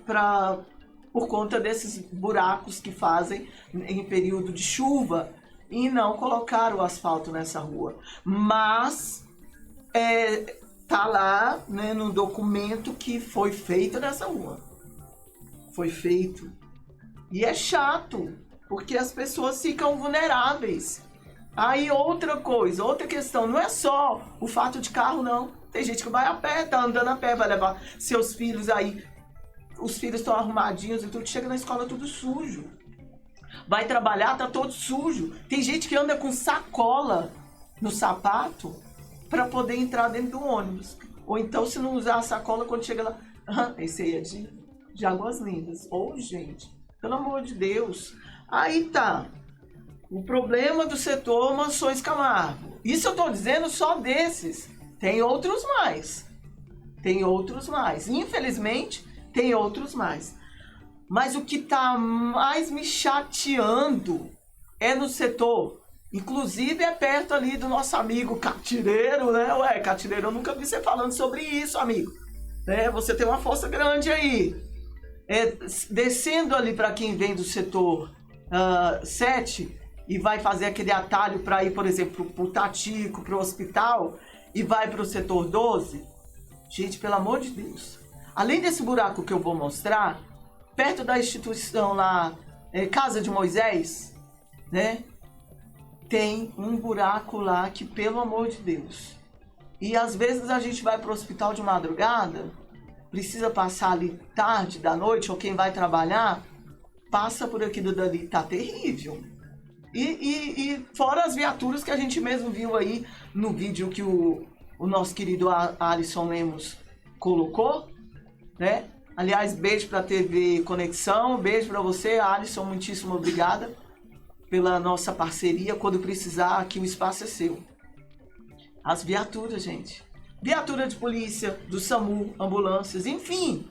Speaker 1: Por conta desses buracos que fazem em período de chuva. E não colocar o asfalto nessa rua. Mas tá lá, né, no documento que foi feito nessa rua. Foi feito. E é chato, porque as pessoas ficam vulneráveis. Aí outra coisa, outra questão, não é só o fato de carro, não. Tem gente que vai a pé, tá andando a pé, vai levar seus filhos aí. Os filhos estão arrumadinhos e tudo, chega na escola tudo sujo. Vai trabalhar, tá todo sujo. Tem gente que anda com sacola no sapato para poder entrar dentro do ônibus. Ou então, se não usar a sacola, quando chega lá... esse aí é de Águas Lindas. Gente, pelo amor de Deus. Aí tá. O problema do setor Mansões Camargo. Isso eu tô dizendo só desses. Tem outros mais. Tem outros mais. Infelizmente, tem outros mais. Mas o que tá mais me chateando é no setor. Inclusive é perto ali do nosso amigo Catireiro, né? Ué, Catireiro, eu nunca vi você falando sobre isso, amigo. Você tem uma força grande aí. Descendo ali para quem vem do setor 7 e vai fazer aquele atalho para ir, por exemplo, pro Tatico, pro hospital, e vai pro setor 12. Gente, pelo amor de Deus. Além desse buraco que eu vou mostrar, perto da instituição lá, Casa de Moisés, né? Tem um buraco lá que, pelo amor de Deus. E às vezes a gente vai pro hospital de madrugada, precisa passar ali tarde da noite, ou quem vai trabalhar, passa por aquilo dali, tá terrível. E fora as viaturas que a gente mesmo viu aí no vídeo que o nosso querido Alisson Lemos colocou, né? Aliás, beijo pra TV Conexão, beijo pra você, Alisson, muitíssimo obrigada pela nossa parceria. Quando precisar, aqui o espaço é seu. As viaturas, gente. Viatura de polícia, do SAMU, ambulâncias, enfim.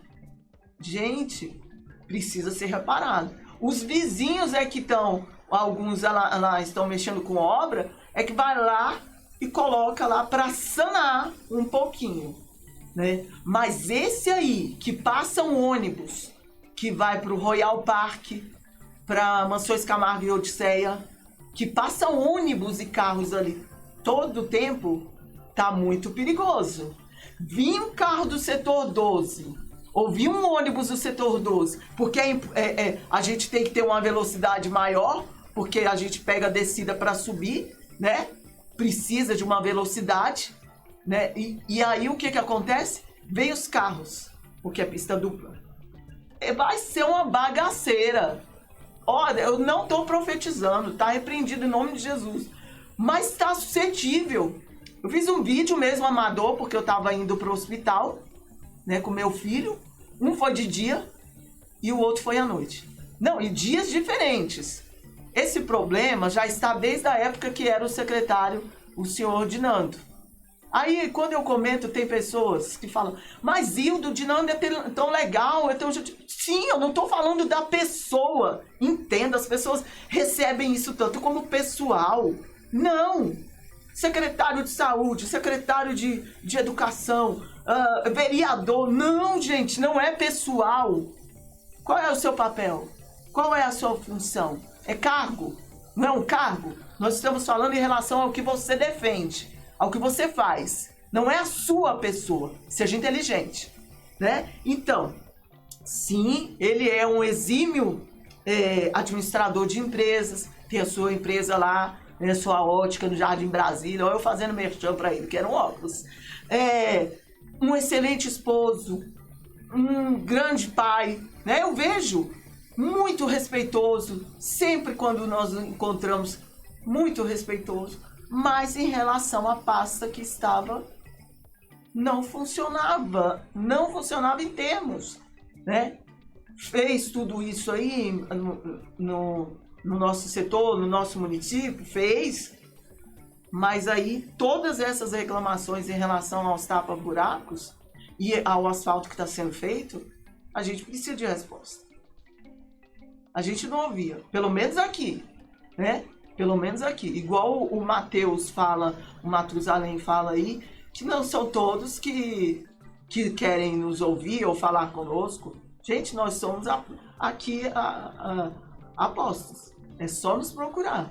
Speaker 1: Gente, precisa ser reparado. Os vizinhos é que estão, alguns lá estão mexendo com obra, é que vai lá e coloca lá para sanar um pouquinho, né? Mas esse aí, que passa um ônibus, que vai para o Royal Park, para Mansões Camargo e Odisseia, que passa ônibus e carros ali todo o tempo, tá muito perigoso. Vi um carro do setor 12, ou vi um ônibus do setor 12, porque a gente tem que ter uma velocidade maior, porque a gente pega a descida para subir, né? Precisa de uma velocidade, né? E aí o que acontece? Vem os carros, porque é pista dupla. Vai ser uma bagaceira. Olha, eu não estou profetizando, tá repreendido em nome de Jesus. Mas está suscetível. Eu fiz um vídeo mesmo amador, porque eu estava indo para o hospital, né, com meu filho. Um foi de dia e o outro foi à noite. Não, e dias diferentes. Esse problema já está desde a época que era o secretário, o senhor Dinando. Aí, quando eu comento, tem pessoas que falam, mas Hildo, o Dinando é tão legal, é tão... Sim, eu não estou falando da pessoa. Entenda, as pessoas recebem isso tanto como pessoal. Não! Secretário de saúde, secretário de educação, vereador. Não, gente, não é pessoal. Qual é o seu papel? Qual é a sua função? É cargo? Não é um cargo? Nós estamos falando em relação ao que você defende, ao que você faz. Não é a sua pessoa. Seja inteligente, né? Então, sim, ele é um exímio administrador de empresas, tem a sua empresa lá, né, sua ótica no Jardim Brasília, ou eu fazendo merchan para ele, que era um óculos. Um excelente esposo, um grande pai, né? Eu vejo muito respeitoso, sempre quando nós encontramos, muito respeitoso, mas em relação à pasta que estava, não funcionava em termos, né? Fez tudo isso aí no nosso setor, no nosso município, fez, mas aí todas essas reclamações em relação aos tapa-buracos e ao asfalto que está sendo feito, a gente precisa de resposta. A gente não ouvia, pelo menos aqui, né? Pelo menos aqui. Igual o Matheus fala, o Matusalém fala aí, que não são todos que querem nos ouvir ou falar conosco. Gente, nós somos aqui apostos. É só nos procurar.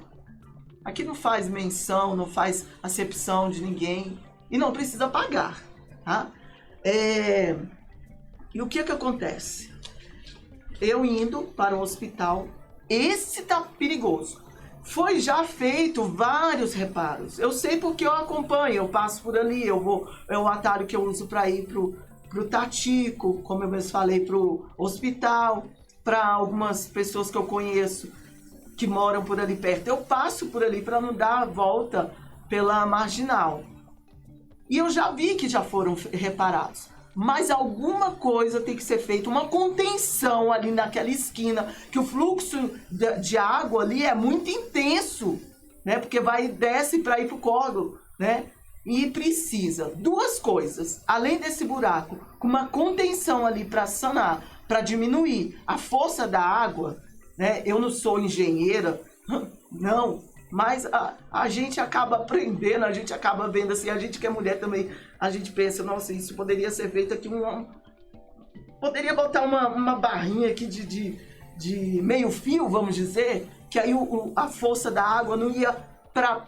Speaker 1: Aqui não faz menção, não faz acepção de ninguém. E não precisa pagar, tá? E o que acontece? Eu indo para o hospital, esse tá perigoso. Foi já feito vários reparos. Eu sei porque eu acompanho, eu passo por ali, é o atalho que eu uso para ir pro Tatico, como eu mesmo falei, pro hospital, para algumas pessoas que eu conheço que moram por ali perto. Eu passo por ali para não dar a volta pela marginal. E eu já vi que já foram reparados. Mas alguma coisa tem que ser feita, uma contenção ali naquela esquina, que o fluxo de água ali é muito intenso, né? Porque vai e desce para ir pro córrego, né? E precisa duas coisas, além desse buraco, com uma contenção ali para sanar, para diminuir a força da água, né? Eu não sou engenheira, não, mas a gente acaba aprendendo, a gente acaba vendo assim, a gente que é mulher também, a gente pensa, nossa, isso poderia ser feito aqui, poderia botar uma barrinha aqui de meio fio, vamos dizer, que aí a força da água não ia para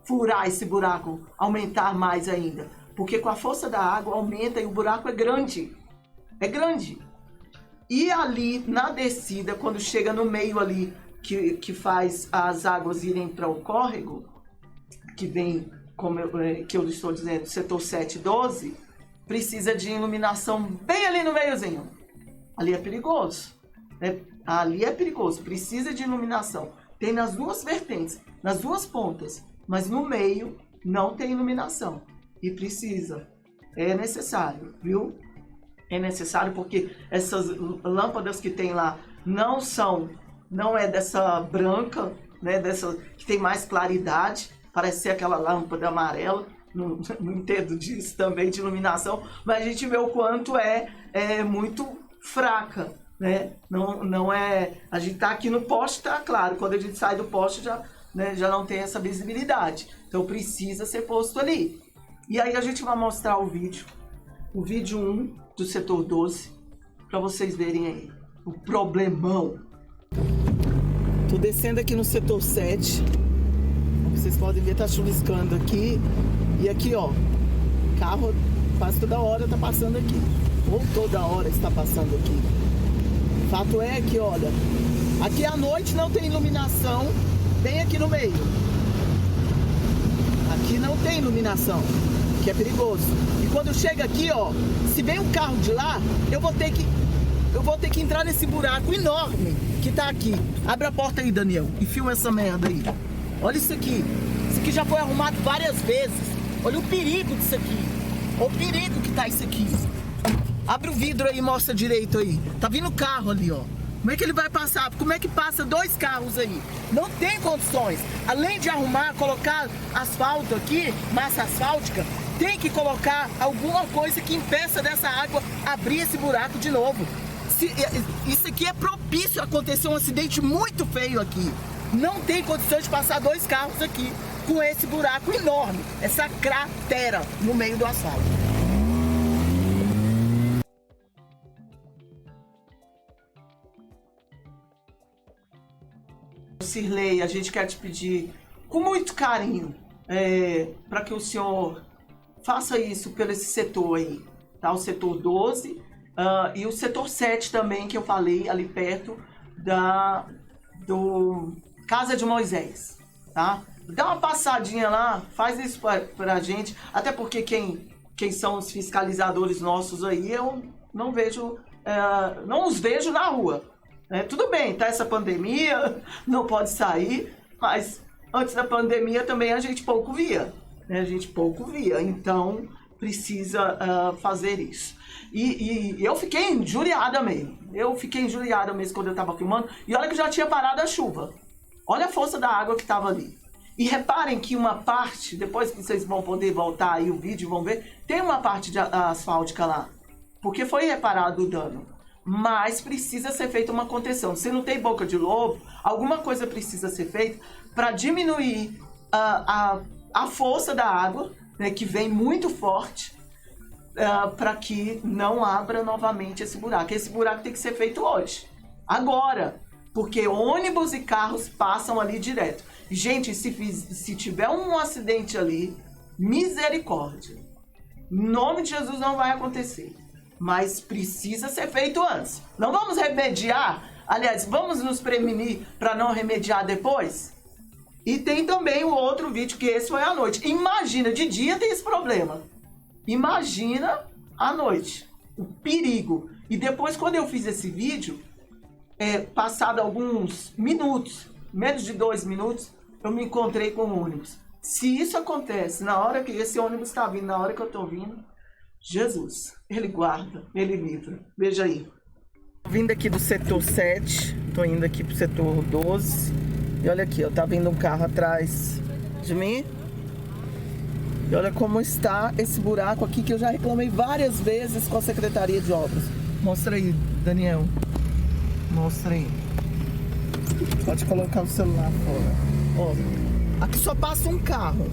Speaker 1: furar esse buraco, aumentar mais ainda, porque com a força da água aumenta e o buraco é grande, e ali na descida, quando chega no meio ali, que faz as águas irem para o córrego, que vem, que eu estou dizendo, setor 7 e 12, precisa de iluminação bem ali no meiozinho. Ali é perigoso, né? Ali é perigoso, precisa de iluminação. Tem nas duas vertentes, nas duas pontas, mas no meio não tem iluminação. E precisa, é necessário, viu? É necessário porque essas lâmpadas que tem lá não é dessa branca, né? Dessa que tem mais claridade, parece ser aquela lâmpada amarela. Não entendo disso também de iluminação, mas a gente vê o quanto é muito fraca, né? Não é. A gente tá aqui no poste, tá claro. Quando a gente sai do poste já não tem essa visibilidade. Então precisa ser posto ali. E aí a gente vai mostrar o vídeo 1 do setor 12, para vocês verem aí o problemão. Tô descendo aqui no setor 7. Como vocês podem ver, tá chuviscando aqui. E aqui, ó, carro quase toda hora tá passando aqui. Ou toda hora está passando aqui. Fato é que, olha, aqui à noite não tem iluminação, bem aqui no meio. Aqui não tem iluminação, que é perigoso. E quando chega aqui, ó, se vem um carro de lá, eu vou ter que entrar nesse buraco enorme que tá aqui. Abre a porta aí, Daniel, e filma essa merda aí. Olha isso aqui. Isso aqui já foi arrumado várias vezes. Olha o perigo disso aqui. Olha o perigo que tá isso aqui. Abre o vidro aí e mostra direito aí. Tá vindo carro ali, ó. Como é que ele vai passar? Como é que passa 2 carros aí? Não tem condições. Além de arrumar, colocar asfalto aqui, massa asfáltica, tem que colocar alguma coisa que impeça dessa água abrir esse buraco de novo. Isso aqui é propício a acontecer um acidente muito feio aqui. Não tem condições de passar 2 carros aqui com esse buraco enorme, essa cratera no meio do asfalto. Sirlei, a gente quer te pedir com muito carinho para que o senhor faça isso pelo esse setor aí, tá? O setor 12 e o setor 7 também, que eu falei ali perto do Casa de Moisés, tá? Dá uma passadinha lá, faz isso pra gente, até porque quem são os fiscalizadores nossos aí, eu não os vejo na rua. Tudo bem, tá essa pandemia, não pode sair, mas antes da pandemia também a gente pouco via, né? A gente pouco via, então precisa fazer isso. E eu fiquei injuriada mesmo, quando eu tava filmando, e olha que já tinha parado a chuva. Olha a força da água que tava ali. E reparem que uma parte, depois que vocês vão poder voltar aí o vídeo, vão ver, tem uma parte de asfáltica lá, porque foi reparado o dano. Mas precisa ser feita uma contenção. Se não tem boca de lobo, alguma coisa precisa ser feita para diminuir a força da água, né, que vem muito forte, para que não abra novamente esse buraco. Esse buraco tem que ser feito hoje, agora, porque ônibus e carros passam ali direto. Gente, se tiver um acidente ali, misericórdia. Em nome de Jesus não vai acontecer. Mas precisa ser feito antes. Não vamos remediar, aliás, vamos nos prevenir para não remediar depois? E tem também o outro vídeo, que esse foi à noite. Imagina, de dia tem esse problema. Imagina à noite, o perigo. E depois, quando eu fiz esse vídeo, passado alguns minutos, menos de 2 minutos, eu me encontrei com o ônibus. Se isso acontece na hora que esse ônibus está vindo, na hora que eu estou vindo, Jesus, Ele guarda, Ele livra. Veja aí. Vindo aqui do setor 7, tô indo aqui pro setor 12. E olha aqui, ó, tá vindo um carro atrás de mim. E olha como está esse buraco aqui, que eu já reclamei várias vezes com a Secretaria de Obras. Mostra aí, Daniel. Mostra aí. Pode colocar o celular fora. Ó, aqui só passa um carro.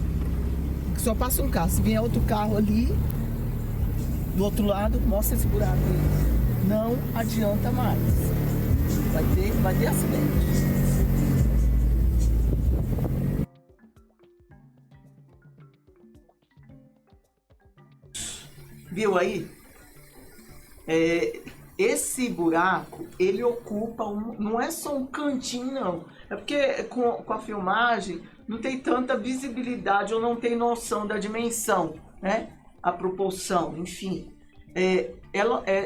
Speaker 1: Aqui só passa um carro. Se vier outro carro ali, do outro lado, mostra esse buraco aí. Não adianta mais. Vai ter acidente. Viu aí? Esse buraco, ele ocupa não é só um cantinho, não. É porque com a filmagem não tem tanta visibilidade ou não tem noção da dimensão, né? A proporção, enfim.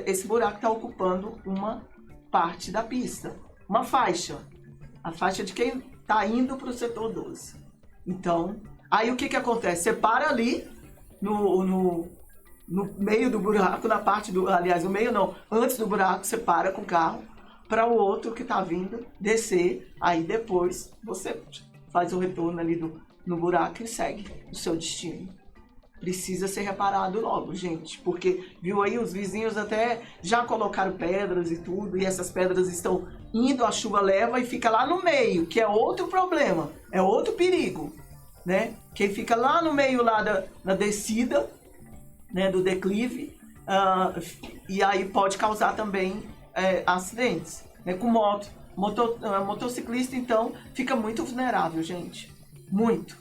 Speaker 1: Esse buraco está ocupando uma parte da pista. uma faixa. A faixa de quem está indo para o setor 12. Então, aí o que acontece? Você para ali no meio do buraco, na parte do... Aliás, no meio não, antes do buraco, você para com o carro para o outro que está vindo descer. Aí depois você faz o retorno ali no buraco e segue o seu destino. Precisa ser reparado logo, gente, porque viu aí, os vizinhos até já colocaram pedras e tudo, e essas pedras estão indo, a chuva leva e fica lá no meio, que é outro problema, é outro perigo, né? Quem fica lá no meio lá da descida, né, do declive, e aí pode causar também acidentes, né, com motociclista, então, fica muito vulnerável, gente, muito,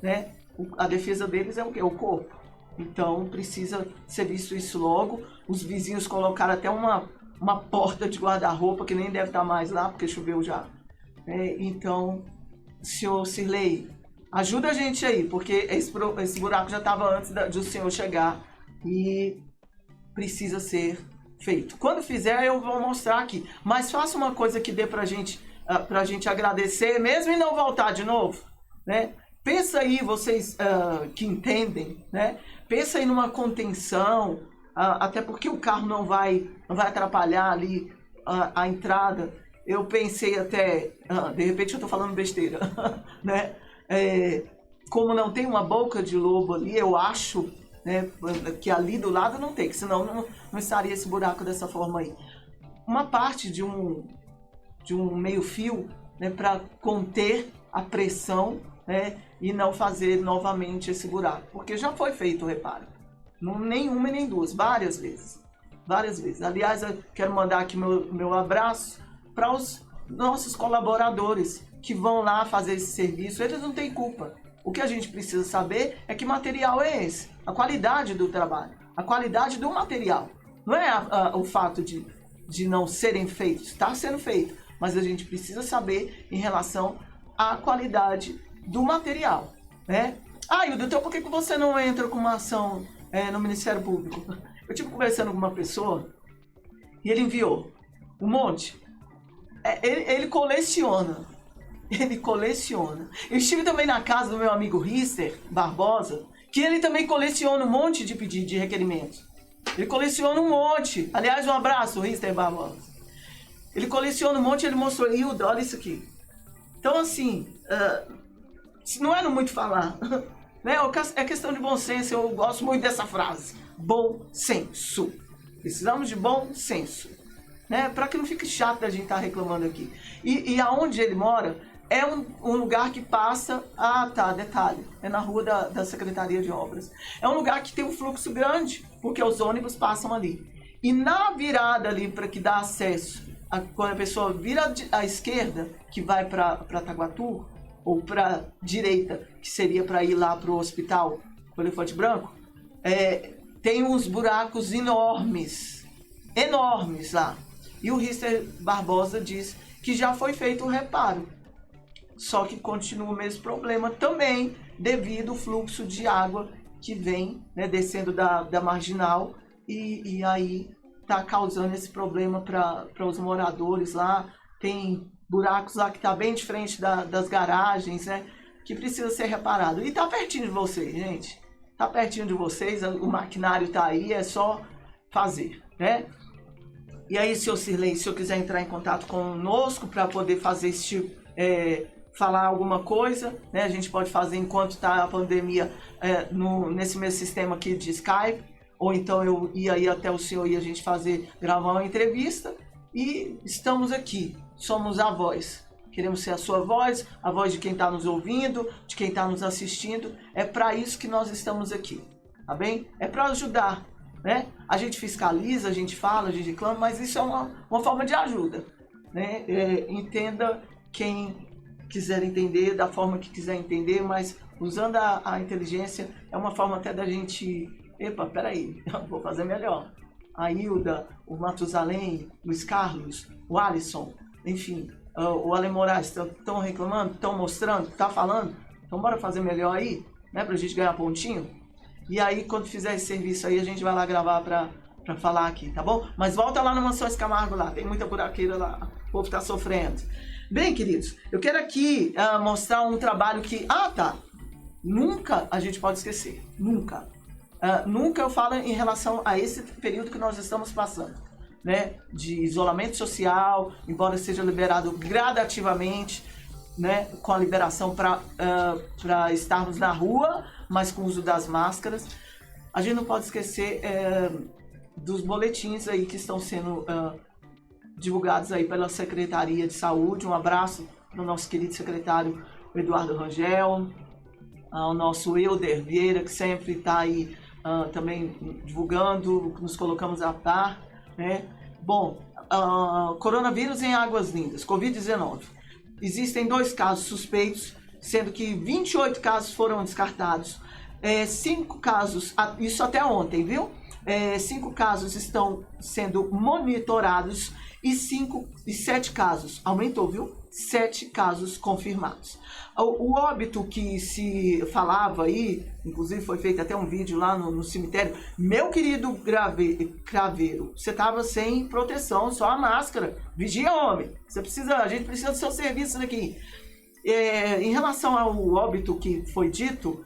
Speaker 1: né? A defesa deles é o quê? O corpo. Então, precisa ser visto isso logo. Os vizinhos colocaram até uma porta de guarda-roupa, que nem deve estar mais lá, porque choveu já. Então, senhor Cirlei, ajuda a gente aí, porque esse buraco já estava antes do senhor chegar e precisa ser feito. Quando fizer, eu vou mostrar aqui. Mas faça uma coisa que dê pra gente agradecer, mesmo e não voltar de novo, né? Pensa aí, vocês que entendem, né? Pensa aí numa contenção, até porque o carro não vai atrapalhar ali a entrada. Eu pensei até, de repente eu tô falando besteira, né? Como não tem uma boca de lobo ali, eu acho, né, que ali do lado não tem, que senão não estaria esse buraco dessa forma aí. Uma parte de um meio fio, né, para conter a pressão, né, e não fazer novamente esse buraco, porque já foi feito o reparo, nem uma e nem duas, várias vezes. Aliás, eu quero mandar aqui meu abraço para os nossos colaboradores que vão lá fazer esse serviço. Eles não têm culpa. O que a gente precisa saber é que material é esse, a qualidade do trabalho, a qualidade do material. Não é o fato de não serem feitos, está sendo feito, mas a gente precisa saber em relação à qualidade do material, né? Hilda, então por que você não entra com uma ação no Ministério Público? Eu estive conversando com uma pessoa e ele enviou um monte. Ele coleciona. Eu estive também na casa do meu amigo Rister Barbosa, que ele também coleciona um monte de pedidos de requerimentos. Ele coleciona um monte. Aliás, um abraço, Rister Barbosa. Ele coleciona um monte e ele mostrou, Hilda, olha isso aqui. Então, assim... não é no muito falar, né? É questão de bom senso. Eu gosto muito dessa frase, bom senso. Precisamos de bom senso, né? Para que não fique chato da gente estar reclamando aqui. E aonde ele mora é um lugar que passa, detalhe, é na rua da Secretaria de Obras. É um lugar que tem um fluxo grande, porque os ônibus passam ali. E na virada ali, para que dá acesso, quando a pessoa vira à esquerda, que vai para Taguatu, ou para direita, que seria para ir lá para o hospital, o Elefante Branco, tem uns buracos enormes lá. E o Rister Barbosa diz que já foi feito o reparo, só que continua o mesmo problema também, devido ao fluxo de água que vem, né, descendo da marginal, e aí está causando esse problema para os moradores lá. Tem buracos lá que tá bem de frente das garagens, né? Que precisa ser reparado. E tá pertinho de vocês, gente. Tá pertinho de vocês, o maquinário tá aí, é só fazer, né? E aí, senhor Cirlei, se eu quiser entrar em contato conosco para poder fazer esse tipo, falar alguma coisa, né? A gente pode fazer enquanto tá a pandemia nesse mesmo sistema aqui de Skype, ou então eu ia aí até o senhor e a gente gravar uma entrevista. E estamos aqui, somos a voz. Queremos ser a sua voz, a voz de quem está nos ouvindo, de quem está nos assistindo. É para isso que nós estamos aqui, tá bem? É para ajudar, né? A gente fiscaliza, a gente fala, a gente reclama, mas isso é uma forma de ajuda, né? Entenda quem quiser entender, da forma que quiser entender, mas usando a inteligência é uma forma até da gente... peraí, vou fazer melhor. A Hilda, o Matusalém, Luiz Carlos, o Alisson, enfim, o Ale Moraes estão reclamando, estão mostrando, estão falando, então bora fazer melhor aí, né, pra gente ganhar pontinho. E aí, quando fizer esse serviço aí, a gente vai lá gravar para para falar aqui, tá bom? Mas volta lá no Mansões Camargo lá, tem muita buraqueira lá, o povo tá sofrendo. Bem, queridos, eu quero aqui mostrar um trabalho que... Nunca a gente pode esquecer, nunca. Nunca eu falo em relação a esse período que nós estamos passando, né? De isolamento social, embora seja liberado gradativamente, né? Com a liberação para estarmos na rua, mas com o uso das máscaras. A gente não pode esquecer dos boletins aí que estão sendo divulgados aí pela Secretaria de Saúde. Um abraço para o nosso querido secretário Eduardo Rangel, ao nosso Euder Vieira, que sempre está aí também divulgando, nos colocamos a par, né? Bom, coronavírus em Águas Lindas, Covid-19. Existem 2 casos suspeitos, sendo que 28 casos foram descartados. 5 casos, isso até ontem, viu? 5 casos estão sendo monitorados e 7 casos, aumentou, viu? 7 casos confirmados. O óbito que se falava aí, inclusive foi feito até um vídeo lá no cemitério. Meu querido Craveiro, você estava sem proteção, só a máscara. Vigia, homem. A gente precisa do seu serviço aqui. Em relação ao óbito que foi dito,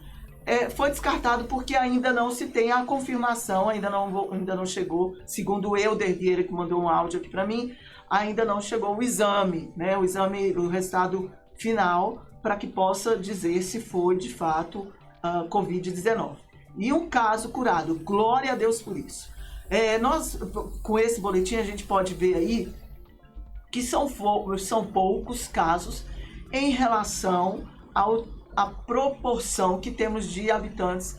Speaker 1: foi descartado porque ainda não se tem a confirmação, ainda não chegou, segundo o Euder Vieira, que mandou um áudio aqui para mim, ainda não chegou o exame, né? O resultado final, para que possa dizer se foi de fato Covid-19. E um caso curado, glória a Deus por isso. Nós, com esse boletim, a gente pode ver aí que são poucos casos em relação à proporção que temos de habitantes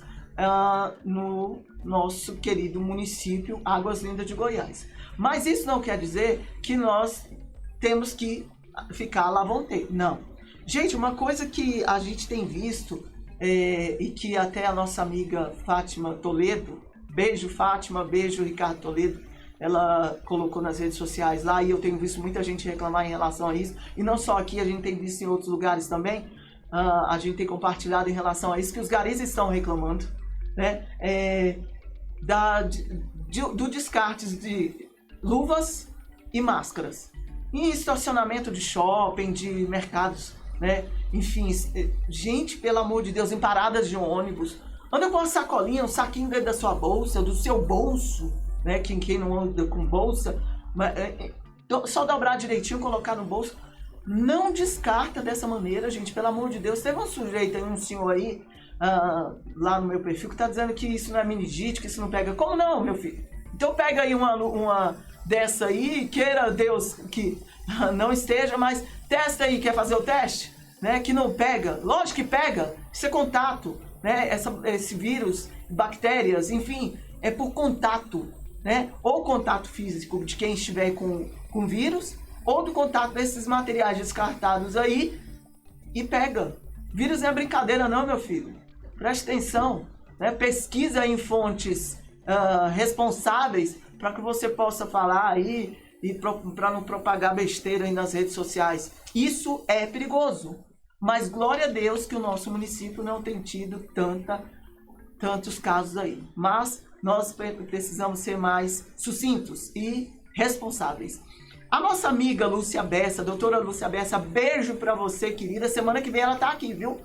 Speaker 1: no nosso querido município Águas Lindas de Goiás. Mas isso não quer dizer que nós temos que ficar lá vão ter. Não. Gente, uma coisa que a gente tem visto e que até a nossa amiga Fátima Toledo, beijo Fátima, beijo Ricardo Toledo, ela colocou nas redes sociais lá, e eu tenho visto muita gente reclamar em relação a isso, e não só aqui, a gente tem visto em outros lugares também, a gente tem compartilhado em relação a isso, que os garis estão reclamando, né? Do descarte de luvas e máscaras em estacionamento de shopping, de mercados, né? Enfim, gente, pelo amor de Deus, em paradas de ônibus, anda com uma sacolinha, um saquinho dentro da sua bolsa, do seu bolso, né? Quem não anda com bolsa, só dobrar direitinho, colocar no bolso. Não descarta dessa maneira, gente, pelo amor de Deus. Teve um sujeito aí, um senhor aí, lá no meu perfil, que tá dizendo que isso não é meningite, que isso não pega. Como não, meu filho? Então pega aí uma dessa aí, queira Deus que não esteja, mas testa aí, quer fazer o teste? Né? Que não pega. Lógico que pega, isso é contato, né? Esse vírus, bactérias, enfim, é por contato, né? Ou contato físico de quem estiver com vírus, ou do contato desses materiais descartados aí, e pega. Vírus não é brincadeira não, meu filho. Preste atenção, né? Pesquisa em fontes responsáveis para que você possa falar aí e para não propagar besteira aí nas redes sociais. Isso é perigoso, mas glória a Deus que o nosso município não tem tido tantos casos aí. Mas nós precisamos ser mais sucintos e responsáveis. A nossa amiga Lúcia Bessa, a doutora Lúcia Bessa, beijo pra você, querida. Semana que vem ela tá aqui, viu?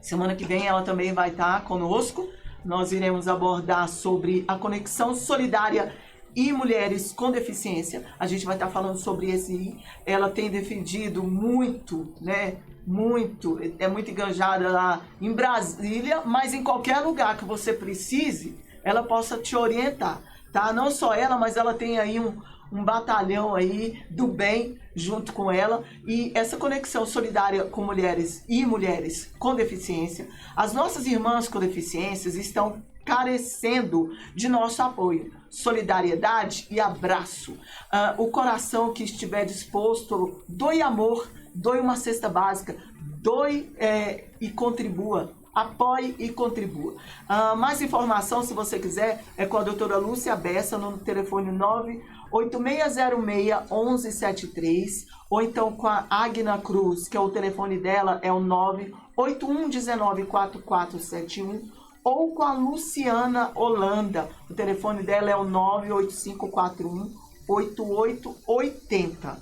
Speaker 1: Semana que vem ela também vai estar conosco. Nós iremos abordar sobre a conexão solidária e mulheres com deficiência. A gente vai estar falando sobre esse. Ela tem defendido muito, né? Muito, é muito enganjada lá em Brasília, mas em qualquer lugar que você precise, ela possa te orientar, tá? Não só ela, mas ela tem aí um batalhão aí do bem junto com ela, e essa conexão solidária com mulheres e mulheres com deficiência. As nossas irmãs com deficiências estão carecendo de nosso apoio, solidariedade e abraço. O coração que estiver disposto, doe amor, doe uma cesta básica, doe e contribua. Apoie e contribua. Mais informação, se você quiser, é com a doutora Lúcia Bessa no telefone 98606-1173, ou então com a Agna Cruz, que é o telefone dela, é o 981194471, ou com a Luciana Holanda. O telefone dela é o 98541-8880.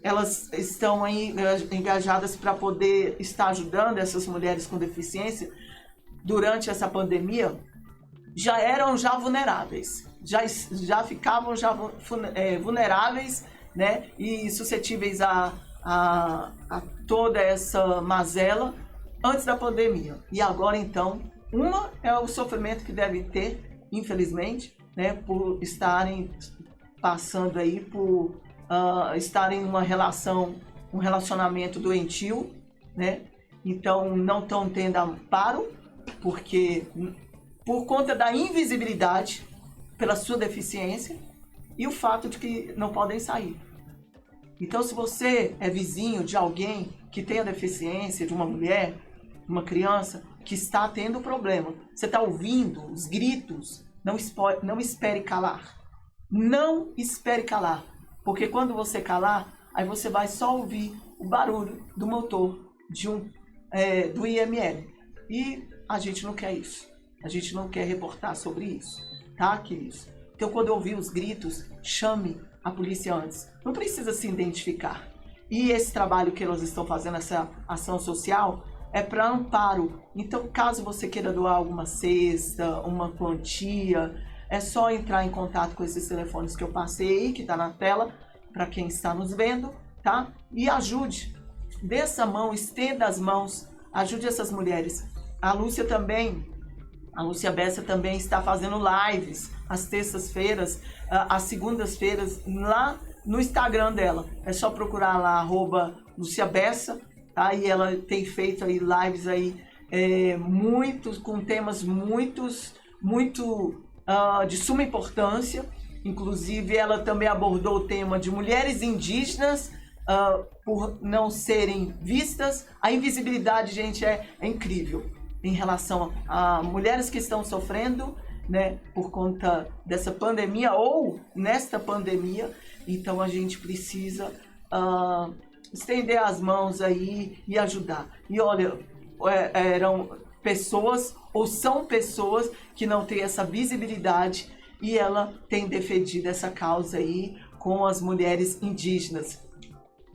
Speaker 1: Elas estão aí engajadas para poder estar ajudando essas mulheres com deficiência durante essa pandemia. Já eram vulneráveis, já ficavam vulneráveis, né, e suscetíveis a toda essa mazela antes da pandemia. E agora, então, uma é o sofrimento que devem ter, infelizmente, né, por estarem passando aí, por estarem em um relacionamento doentio, né? Então não estão tendo amparo, porque por conta da invisibilidade, pela sua deficiência e o fato de que não podem sair. Então, se você é vizinho de alguém que tenha deficiência, de uma mulher, uma criança que está tendo problema, você está ouvindo os gritos, não espere calar. Não espere calar, porque quando você calar, aí você vai só ouvir o barulho do motor do IML. E a gente não quer isso. A gente não quer reportar sobre isso, tá, queridos? Então, quando ouvir os gritos, chame a polícia antes. Não precisa se identificar. E esse trabalho que elas estão fazendo, essa ação social, é para amparo. Então, caso você queira doar alguma cesta, uma quantia, é só entrar em contato com esses telefones que eu passei, que está na tela, para quem está nos vendo, tá? E ajude. Dê essa mão, estenda as mãos, ajude essas mulheres. A Lúcia Bessa também está fazendo lives às terças-feiras, às segundas-feiras, lá no Instagram dela. É só procurar lá, @LúciaBessa, tá? E ela tem feito aí lives aí, com temas muito de suma importância. Inclusive, ela também abordou o tema de mulheres indígenas por não serem vistas. A invisibilidade, gente, é incrível em relação a mulheres que estão sofrendo, né, por conta dessa pandemia ou nesta pandemia. Então, a gente precisa estender as mãos aí e ajudar. E olha, eram pessoas ou são pessoas que não têm essa visibilidade, e ela tem defendido essa causa aí com as mulheres indígenas.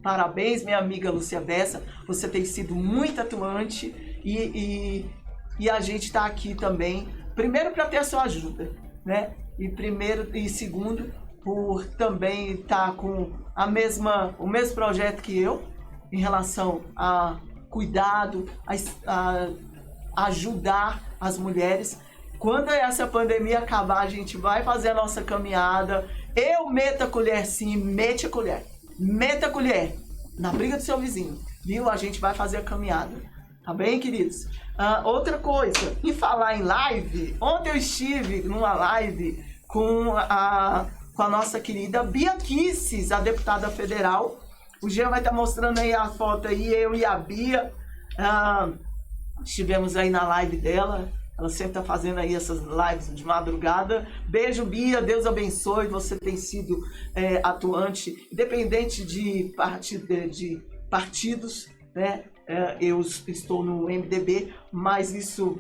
Speaker 1: Parabéns, minha amiga Lúcia Bessa, você tem sido muito atuante e a gente está aqui também, primeiro para ter a sua ajuda, né? E segundo, por também estar com o mesmo projeto que eu, em relação a cuidado, a ajudar as mulheres. Quando essa pandemia acabar, a gente vai fazer a nossa caminhada. Eu meto a colher sim, mete a colher. Meta a colher na briga do seu vizinho, viu? A gente vai fazer a caminhada. Tá bem, queridos? Outra coisa, em falar em live, ontem eu estive numa live com a nossa querida Bia Kisses, a deputada federal. O Jean vai estar mostrando aí a foto aí, eu e a Bia. Estivemos aí na live dela. Ela sempre está fazendo aí essas lives de madrugada. Beijo, Bia, Deus abençoe. Você tem sido atuante, independente de partidos, né? Eu estou no MDB, mas isso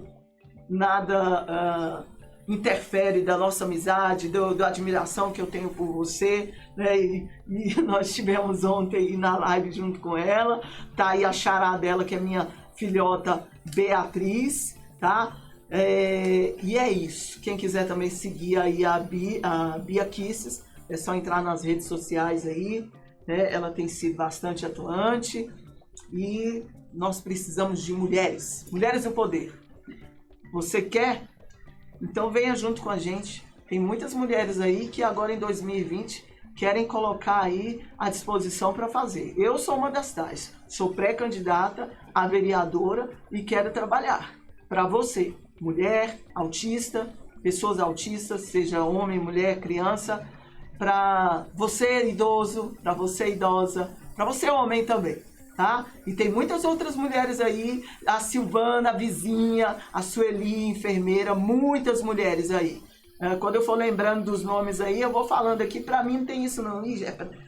Speaker 1: nada interfere da nossa amizade, da admiração que eu tenho por você, né? E nós estivemos ontem na live junto com ela. Tá aí a xará dela, que é minha filhota Beatriz, tá? E é isso. Quem quiser também seguir aí a Bia Kisses, é só entrar nas redes sociais aí, né? Ela tem sido bastante atuante e nós precisamos de mulheres no poder. Você quer? Então venha junto com a gente. Tem muitas mulheres aí que agora em 2020 querem colocar aí à disposição para fazer. Eu sou uma das tais. Sou pré-candidata a vereadora e quero trabalhar para você. Mulher, autista, pessoas autistas, seja homem, mulher, criança, para você idoso, para você idosa, para você homem também, tá? E tem muitas outras mulheres aí, a Silvana, a vizinha, a Sueli, enfermeira, muitas mulheres aí. Quando eu for lembrando dos nomes aí, eu vou falando aqui, para mim não tem isso não,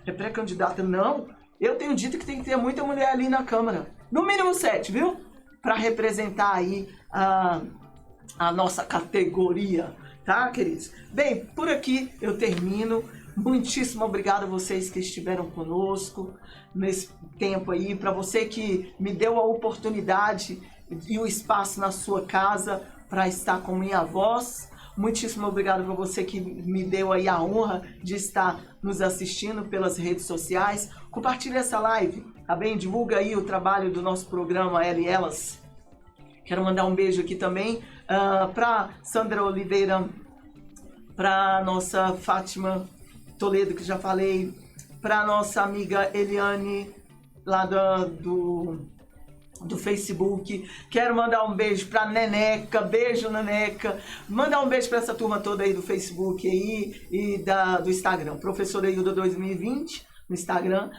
Speaker 1: é pré-candidata, não. Eu tenho dito que tem que ter muita mulher ali na Câmara, no mínimo 7, viu? Para representar aí a nossa categoria, tá, queridos? Bem, por aqui eu termino. Muitíssimo obrigado a vocês que estiveram conosco nesse tempo aí, para você que me deu a oportunidade e o espaço na sua casa para estar com minha voz. Muitíssimo obrigado para você que me deu aí a honra de estar nos assistindo pelas redes sociais. Compartilhe essa live, tá bem? Divulga aí o trabalho do nosso programa Ela e Elas. Quero mandar um beijo aqui também para Sandra Oliveira, para nossa Fátima Toledo, que já falei, para nossa amiga Eliane, lá do Facebook. Quero mandar um beijo para Neneca, beijo Neneca. Mandar um beijo para essa turma toda aí do Facebook aí e do Instagram, Professora Hilda 2020 no Instagram.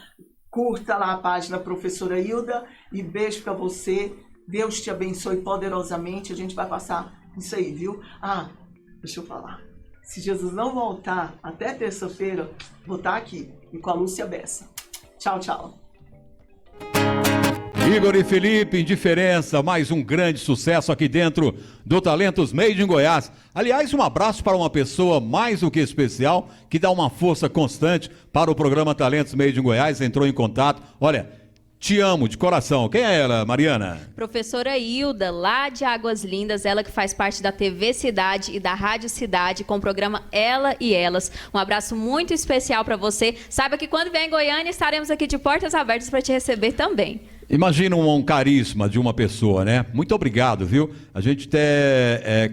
Speaker 1: Curta lá a página Professora Hilda e beijo para você. Deus te abençoe poderosamente. A gente vai passar isso aí, viu? Deixa eu falar. Se Jesus não voltar até terça-feira, vou estar aqui e com a Lúcia Bessa. Tchau, tchau.
Speaker 2: Igor e Felipe, Indiferença, mais um grande sucesso aqui dentro do Talentos Made in Goiás. Aliás, um abraço para uma pessoa mais do que especial, que dá uma força constante para o programa Talentos Made in Goiás, entrou em contato. Olha, te amo de coração. Quem é ela, Mariana?
Speaker 3: Professora Hilda, lá de Águas Lindas, ela que faz parte da TV Cidade e da Rádio Cidade, com o programa Ela e Elas. Um abraço muito especial para você. Saiba que quando vier em Goiânia, estaremos aqui de portas abertas para te receber também.
Speaker 2: Imagina um carisma de uma pessoa, né? Muito obrigado, viu? A gente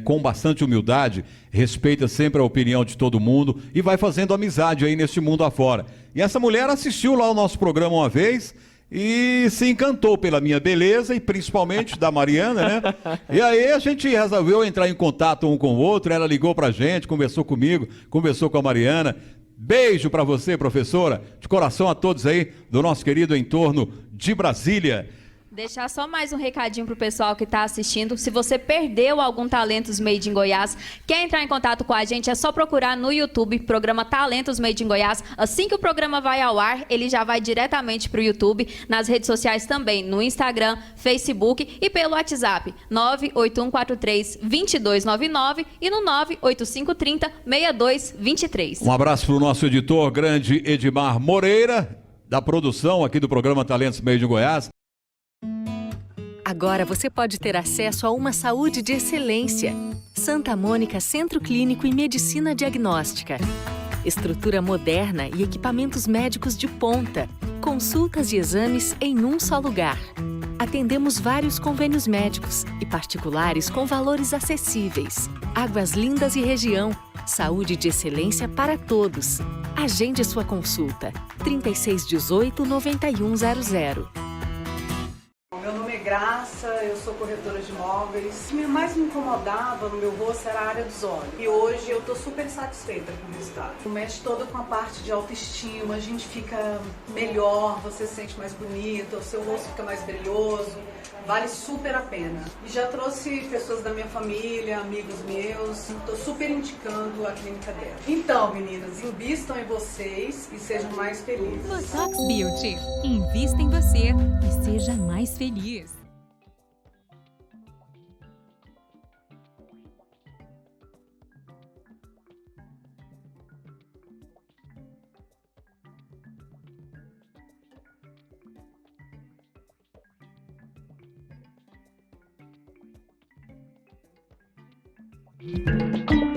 Speaker 2: com bastante humildade, respeita sempre a opinião de todo mundo e vai fazendo amizade aí neste mundo afora. E essa mulher assistiu lá o nosso programa uma vez e se encantou pela minha beleza e principalmente da Mariana, né? E aí a gente resolveu entrar em contato um com o outro, ela ligou pra gente, conversou comigo, conversou com a Mariana. Beijo pra você, professora, de coração a todos aí do nosso querido entorno de Brasília.
Speaker 3: Deixar só mais um recadinho pro pessoal que está assistindo. Se você perdeu algum Talentos Made in Goiás, quer entrar em contato com a gente, é só procurar no YouTube, programa Talentos Made in Goiás. Assim que o programa vai ao ar, ele já vai diretamente pro YouTube, nas redes sociais também, no Instagram, Facebook e pelo WhatsApp, 98143-2299 e no 98530-6223.
Speaker 2: Um abraço pro nosso editor, grande Edmar Moreira, da produção aqui do programa Talentos Made in Goiás.
Speaker 4: Agora você pode ter acesso a uma saúde de excelência. Santa Mônica Centro Clínico e Medicina Diagnóstica. Estrutura moderna e equipamentos médicos de ponta. Consultas e exames em um só lugar. Atendemos vários convênios médicos e particulares com valores acessíveis. Águas Lindas e região. Saúde de excelência para todos. Agende sua consulta. 3618-9100.
Speaker 5: Meu nome é Graça, eu sou corretora de imóveis. O que mais me incomodava no meu rosto era a área dos olhos. E hoje eu tô super satisfeita com o resultado. Mexe toda com a parte de autoestima, a gente fica melhor, você se sente mais bonita, o seu rosto fica mais brilhoso. Vale super a pena. E já trouxe pessoas da minha família, amigos meus. Estou super indicando a clínica dela. Então, meninas, invistam em vocês e sejam mais felizes.
Speaker 6: Botox Beauty. Invista em você e seja mais feliz.
Speaker 10: Música